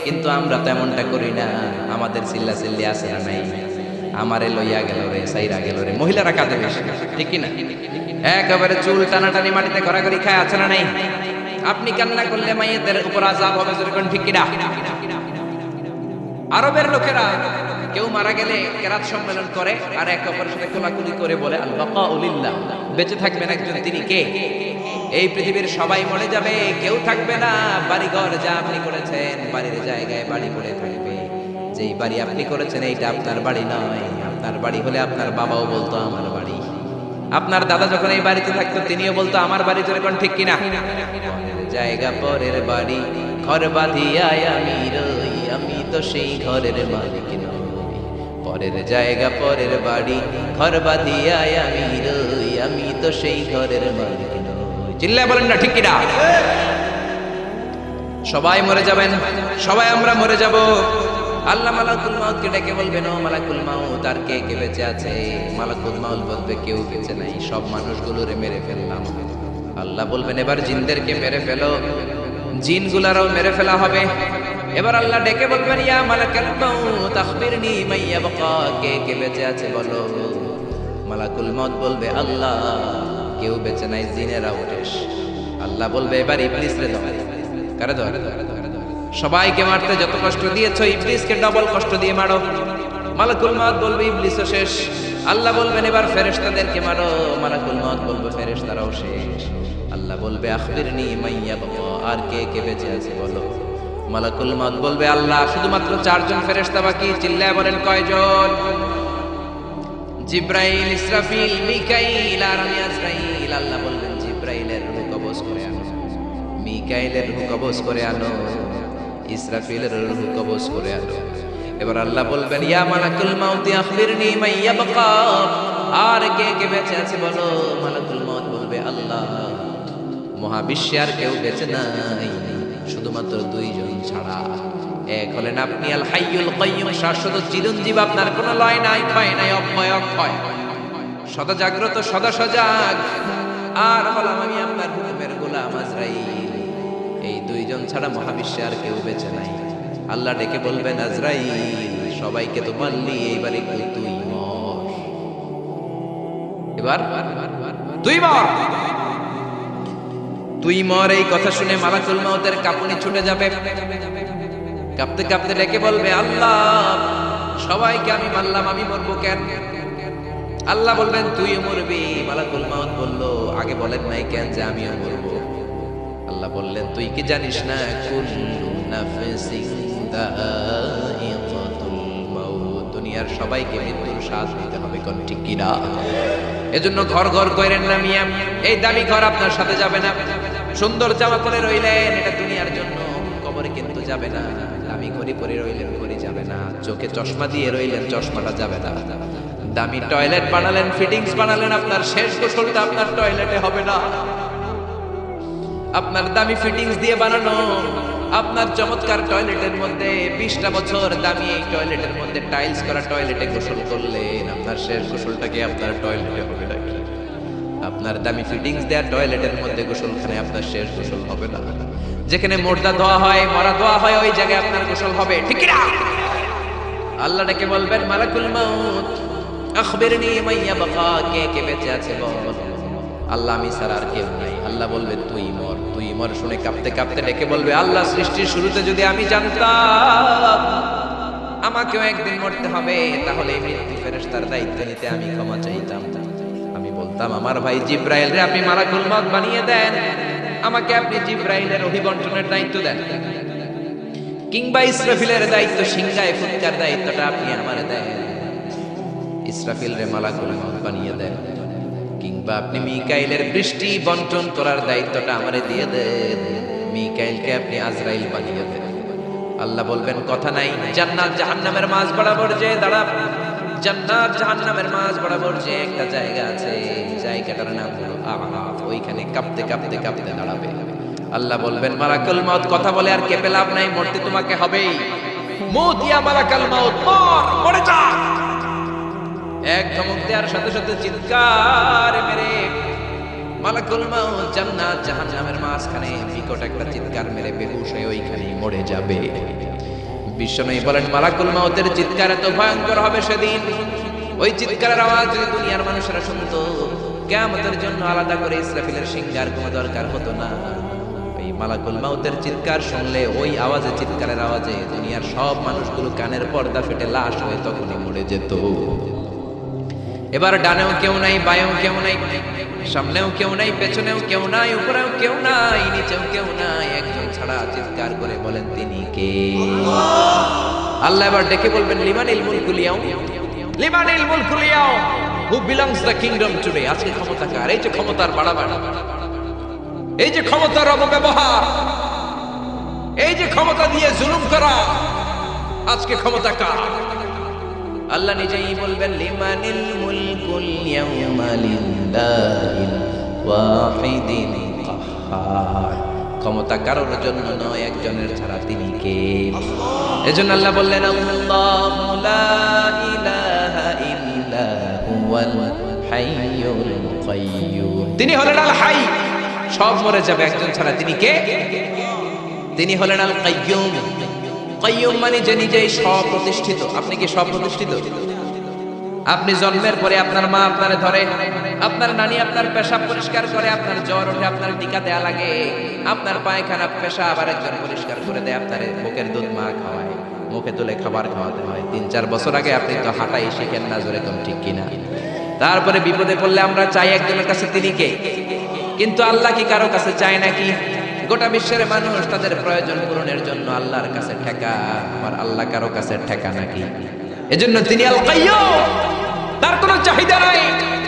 কিন্তু আমরা তেমনটা করি না। আমাদের চিল্লা চিল্লি আছে না নাই? আমারে লইয়া গেল রে, সাইরা গেল রে। মহিলারা কাঁদে বেশি, ঠিক কি না? একেবারে চুল টানাটানি মাটিতে ঘোরাঘুরি খায়, আছে না নাই? আপনি কান্না করলে মাইয়েদের উপর আযাব হবে, যেরকম ঠিক কি না? আরবের লোকেরা কেউ মারা গেলে কেরাত সম্মেলন করে আর একে অপরের সাথে কোলাকুলি করে বলে আল বাকাউ লিল্লাহ। বেঁচে থাকবেন একজন, তিনি কে? এই পৃথিবীর সবাই মরে যাবে, কেউ থাকবে না। বাড়িঘর যা আপনি করেছেন, বাড়ির জায়গায় বাড়ি পড়ে থাকবে। যেই বাড়ি আপনি করেছেন এইটা আপনার বাড়ি নয়। আপনার বাড়ি হলে আপনার বাবাও বলতো আমার বাড়ি। আপনার দাদা যখন এই বাড়িতে থাকতো তিনিও বলতো আমার বাড়ি। জোরে কোন ঠিক কিনা? জায়গা পরের বাড়ি, ঘর বাঁধিয়া আমি রই, আমি তো সেই ঘরের মালিক নই। পরের জায়গা পরের বাড়ি, ঘর বাঁধিয়া আমি রই, আমি তো সেই ঘরের মালিক নই। চিল্লায় বলেন না ঠিক কিনা? সবাই মরে যাবেন, সবাই আমরা মরে যাব। আল্লাহ মালাকুল মাউতকে ডেকে বলবেন, ও মালাকুল মাউত, আর কে কে বেঁচে আছে? মালাকুল মাউত বলবে, কেউ বেঁচে নাই, সব মানুষগুলোরে মেরে ফেললাম। আল্লাহ বলবেন, এবার জিনদেরকে মেরে ফেলো। জিনগুলারও মেরে ফেলা হবে। এবার আল্লাহ ডেকে বলবেন, ইয়া মালাকুল মাউত আখবিরনি মান ইয়াবকা, কে কে বেঁচে আছে বলো। মালাকুল মাউত বলবে, আল্লাহ কেউ বেঁচে নাই, জিনেরাও শেষ। আল্লাহ বলবে, এবার ইবলিসরে ধরো। কারে ধরো? সবাইকে মারতে যত কষ্ট দিয়েছো, ইবলিসকে ডবল কষ্ট দিয়ে মারো। মালাকুল মাউত বলবে, ইবলিসও শেষ। আল্লাহ বলবেন, এবার ফেরেশতাদেরকে মারো। মালাকুল মাউত বলবে, ফেরেশতারাও শেষ। আল্লাহ বলবে, আখবিরনি মান ইয়াবকা, আর কে কে বেঁচে আছে বলো। মালাকুল মাউত বলবে, আল্লাহ শুধুমাত্র 4 জন ফেরেশতা বাকি। চিল্লায় বলেন কয়জন? জিব্রাইল, ইসরাফিল, মিকাইল আর আমি আজরাইল। আল্লাহ বলবেন, জিব্রাইলের রূহ কবজ করে আনো, মিকাইলের রূহ কবজ করে আনো, ইসরাফিলের রূহ কবজ করে আনো। এবার আল্লাহ বলবেন, ইয়া মালাকুল মাউত আখবিরনি মান ইয়াবকা, আর কে কে বেঁচে আছে বলো। মালাকুল মাউত বলবে, আল্লাহ মহাবিশ্বে আর কেউ বেঁচে নাই, শুধুমাত্র 2 জন ছাড়া। এক হলেন আপনি আল হাইয়ুল কাইয়্যুম, শাশ্বত চিরঞ্জীব, আপনার কোনো লয় নাই, ক্ষয় নাই, অক্ষয় অক্ষয়, সদা জাগ্রত, সদা সজাগ। আর হলাম আমি আপনার হুকুমের গোলাম আজরাইল। এই 2 জন ছাড়া মহাবিশ্বে আর কেউ বেঁচে নাই। আল্লাহ ডেকে বলবেন, আজরাইল সবাইকে তো মারলি, এইবার একটু তুই মর। এবার তুই মর, তুই মর। এই কথা শুনে মালাকুল মাউতের কাঁপুনি ছুটে যাবে। কাঁপতে কাঁপতে ডেকে বলবে, আল্লাহ সবাইকে আমি মারলাম, আমি মরবো কেন? আল্লাহ বলবেন, তুইও মরবি। মালাকুল মাউত বলল, আগে বলেন নাই কেন যে আমিও মরবো? আল্লাহ বললেন, তুই কি জানিস না, কুল্লু নাফসিন যায়িকাতুল মাউত, দুনিয়ার সবাইকে মৃত্যুর স্বাদ নিতে হবে। কোন ঠিক কি না? এজন্য ঘর ঘর কইরেন না মিয়া, এই দামি ঘর আপনার সাথে যাবে না। সুন্দর জামা পরে রইলেন, এটা দুনিয়ার জন্য, কবরে কিন্তু যাবে না। দামি ঘড়ি পরে রইলেন, ঘড়ি যাবে না। চোখে চশমা দিয়ে রইলেন, চশমাটা যাবে না। দামি টয়লেট বানালেন, ফিটিংস বানালেন, আপনার শেষ গোসলটা আপনার টয়লেটে হবে না। আপনার দামি ফিটিংস দিয়ে বানানো আপনার চমৎকার টয়লেটের মধ্যে 20টা বছর দামি এই টয়লেটের মধ্যে টাইলস করা টয়লেটে গোসল করলেন, আপনার শেষ গোসলটাকে আপনার টয়লেটে হবে নাকি? আপনার দামি ফিটিংস দেয়া টয়লেটের মধ্যে গোসলখানে আপনার শেষ গোসল হবে না? যেখানে মুর্দা ধোয়া হয়, মরা ধোয়া হয়, ওই জায়গায় আপনার গোসল হবে, ঠিক কি না? আল্লাহ ডেকে বলবেন, মালাকুল মাউত আখবিরনি মাইয়া বাকা, কে কে বেঁচে আছে বল। আল্লাহ, আমি ছাড়া আর কেউ নাই। আল্লাহ বলবে, তুই মর, তুই মর। শুনে কাঁপতে কাঁপতে ডেকে বলবে, আল্লাহ, সৃষ্টির শুরুতে যদি আমি জানতাম আমাকেও একদিন মরতে হবে, তাহলে এই মৃত্যু ফেরেশতার দায়িত্ব নিতে আমি ক্ষমা চাইতাম। আমি বলতাম, আমার ভাই জিব্রাইল রে আপনি মালাকুল মউত বানিয়ে দেন, আমাকে আপনি জিব্রাইলের অভিবন্টনের দায়িত্ব দেন, কিংবা ইসরাফিলের দায়িত্ব, সিংহায় ফুৎকার দায়িত্বটা আপনি আমারে দেন। ইসরাফিল রে মালাকুল মউত বানিয়ে দেন, কিংবা আপনি মিকাইলের বৃষ্টি বন্টন করার দায়িত্বটা আমারে দিয়ে দেন, মিকাইলকে আপনি আজরাইল বানিয়ে দেন। আল্লাহ বলবেন, কথা নাই। জান্নাত জাহান্নামের মাঝ বরাবর যে দাঁড়া, জান্নাত জাহান্নামের মাঝ বরাবর যে একটা জায়গা আছে, জায়গাটার নাম হলো আরাফ। ওইখানে কাঁপতে কাঁপতে কাঁপতে দাঁড়াবে। আল্লাহ বলবেন, মালাকুল মউত কথা বলে আর কেঁপে লাভ নাই, মরতে তোমাকে হবেই। মউত ইয়া মালাকুল মউত, মর, মরে যা। এক ধমক দেওয়ার সাথে সাথে চিৎকার মেরে মালাকুল মউত জান্নাত জাহান্নামের মাঝখানে বিকট একটা চিৎকার মেরে বেহুশ হয়ে ওইখানেই মরে যাবে। বিশ্বনবী বলেন, মালাকুল মউতের চিৎকার এত ভয়ঙ্কর হবে সেদিন, ওই চিৎকারের আওয়াজ যদি দুনিয়ার মানুষেরা শুনতো, কিয়ামতের জন্য আলাদা করে ইসরাফিলের সিংহার কোনো দরকার হতো না। ওই মালাকুল মউতের চিৎকার শুনলে, ওই আওয়াজে, চিৎকারের আওয়াজে দুনিয়ার সব মানুষগুলো কানের পর্দা ফেটে লাশ হয়ে তখনই মরে যেত। এবার ডানেও কেউ নাই, বাঁয়েও কেউ নাই, সামনেও কেউ নাই, পেছনেও কেউ নাই, উপরেও কেউ নাই, নিচেও কেউ নাই, একজন ছাড়া। চিৎকার করে বলেন, তিনি কে? আল্লাহ এবার ডেকে বলবেন, লিমানিল মুলকুল ইয়াউম, লিমানিল মুলকুল ইয়াউম, who belongs the kingdom today. আজকে ক্ষমতা কার? এই যে ক্ষমতার বাড়াবাড়ি, এই যে ক্ষমতার অপব্যবহার, এই যে ক্ষমতা দিয়ে জুলুম করা, আজকে ক্ষমতা কার? আল্লাহ নিজেই বলবেন, লিমানিল মুলকুল ইয়াউমা লিল্লাহিল ওয়াহিদিল কাহ্হার। ক্ষমতা কারোর জন্য নয়, একজনের ছাড়া। তিনি কে? এজন্য আল্লাহ বললেন, আল্লাহু লা ইলাহা ইল্লা হুয়াল হাইয়ুল কাইয়্যুম। তিনি হলেন আল হাই, সব মরে যাবে, একজন ছাড়া। তিনি কে? তিনি হলেন আল কাইয়্যুম। কাইয়্যুম মানে যে নিজেই স্বপ্রতিষ্ঠিত। আপনি কি স্বপ্রতিষ্ঠিত? আপনি জন্মের পরে আপনার মা আপনারে ধরে, আপনার নানি আপনার পেশাব পরিষ্কার করে, আপনার জ্বর ওঠে আপনার টিকা দেয়া লাগে, আপনার পায়খানা পেশাব আরেকজন পরিষ্কার করে দেয়, আপনার বুকের দুধ মা খাওয়ায়, মুখে তুলে খাবার খাওয়াতে হয়। 3-4 বছর আগে আপনি তো হাঁটাই শিখেন না, জোরে কম, ঠিক কিনা? তারপরে বিপদে পড়লে আমরা চাই একজনের কাছে, তিনি কে? কিন্তু আল্লাহ কি কারো কাছে চায় নাকি? গোটা বিশ্বের মানুষ তাদের প্রয়োজন পূরণের জন্য আল্লাহর কাছে ঠেকা, আমার আল্লাহ কারো কাছে ঠেকা নাকি? এজন্য তিনি আল কাইয়্যুম, তার কোনো চাহিদা নাই,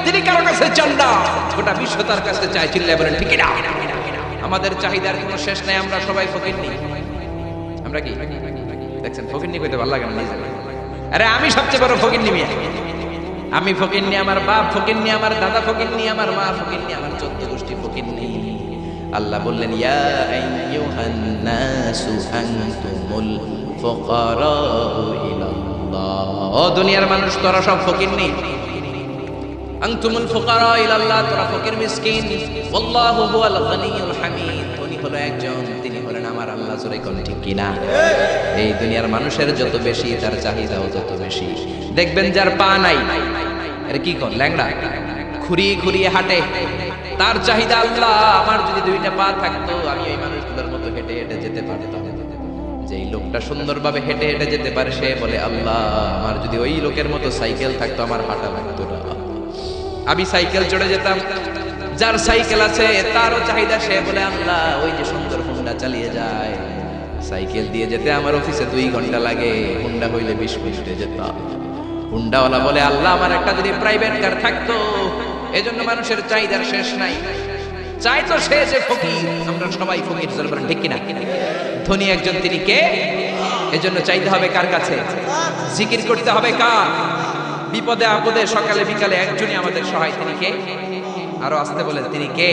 তিনি কারো কাছে চান না, গোটা বিশ্ব তার কাছে চায়। চিল্লায় বলেন, ঠিক না? আমাদের চাহিদার কোনো শেষ নাই, আমরা সবাই ফকিরনি। আমরা কি দেখছেন? ফকিরনি কইতে ভালো লাগে না নিজে। আরে আমি সবচেয়ে বড় ফকিরনি মিয়া। আমি ফকিরনি, আমার বাপ ফকিরনি, আমার দাদা ফকিরনি, আমার মা ফকিরনি, আমার 14 গোষ্ঠী ফকিরনি। আল্লাহ বললেন, ইয়া আইয়ুহান নাসু আনতুমুল ফুকারাউ ইলাল্লাহ। ও দুনিয়ার মানুষ, তোরা সব ফকিরনি। আনতুমুল ফুকারাউ ইলাল্লাহ, তোরা ফকির মিসকিন। আল্লাহু হুয়াল গনিয়ুল হামিদ, তিনি হলো একজন, তিনি হলেন আমার আল্লাহ। জোরে কোন ঠিক কিনা? এই দুনিয়ার মানুষের যত বেশি, তার চাহিদাও তত বেশি। দেখবেন যার পা নাই, এর কি কোন ল্যাংড়া, খুঁড়িয়ে খুঁড়িয়ে হাঁটে, তার চাহিদা আল্লাহ, আমার যদি 2টা পা থাকতো, আমি ওই মানুষগুলোর মতো হেঁটে হেঁটে যেতে পারতাম। যেই লোকটা সুন্দরভাবে হেঁটে হেঁটে যেতে পারে, সে বলে, আল্লাহ, আমার যদি ওই লোকের মতো সাইকেল থাকতো, আমার হাঁটা লাগতো না, আমি সাইকেল চড়ে যেতাম। যার সাইকেল আছে তারও চাহিদা, সে বলে, আল্লাহ, ওই যে সুন্দর হুন্ডা চালিয়ে যায়, সাইকেল দিয়ে যেতে আমার অফিসে 2 ঘন্টা লাগে, হুন্ডা হইলে 20 মিনিটে যেতাম। হুন্ডাওয়ালা বলে, আল্লাহ, আমার একটা যদি প্রাইভেট কার থাকতো। এজন্য মানুষের চাহিদার শেষ নাই। চাই তো সে যে ফকির, আমরা সবাই ফকির, ঠিক কিনা? ধনী একজন, তিনি কে? এজন্য চাইতে হবে কার কাছে? জিকির করতে হবে কার? বিপদে আপদে সকালে বিকালে একজনই আমাদের সহায়, তিনি কে? আরো আসতে বলেন, তিনি কে?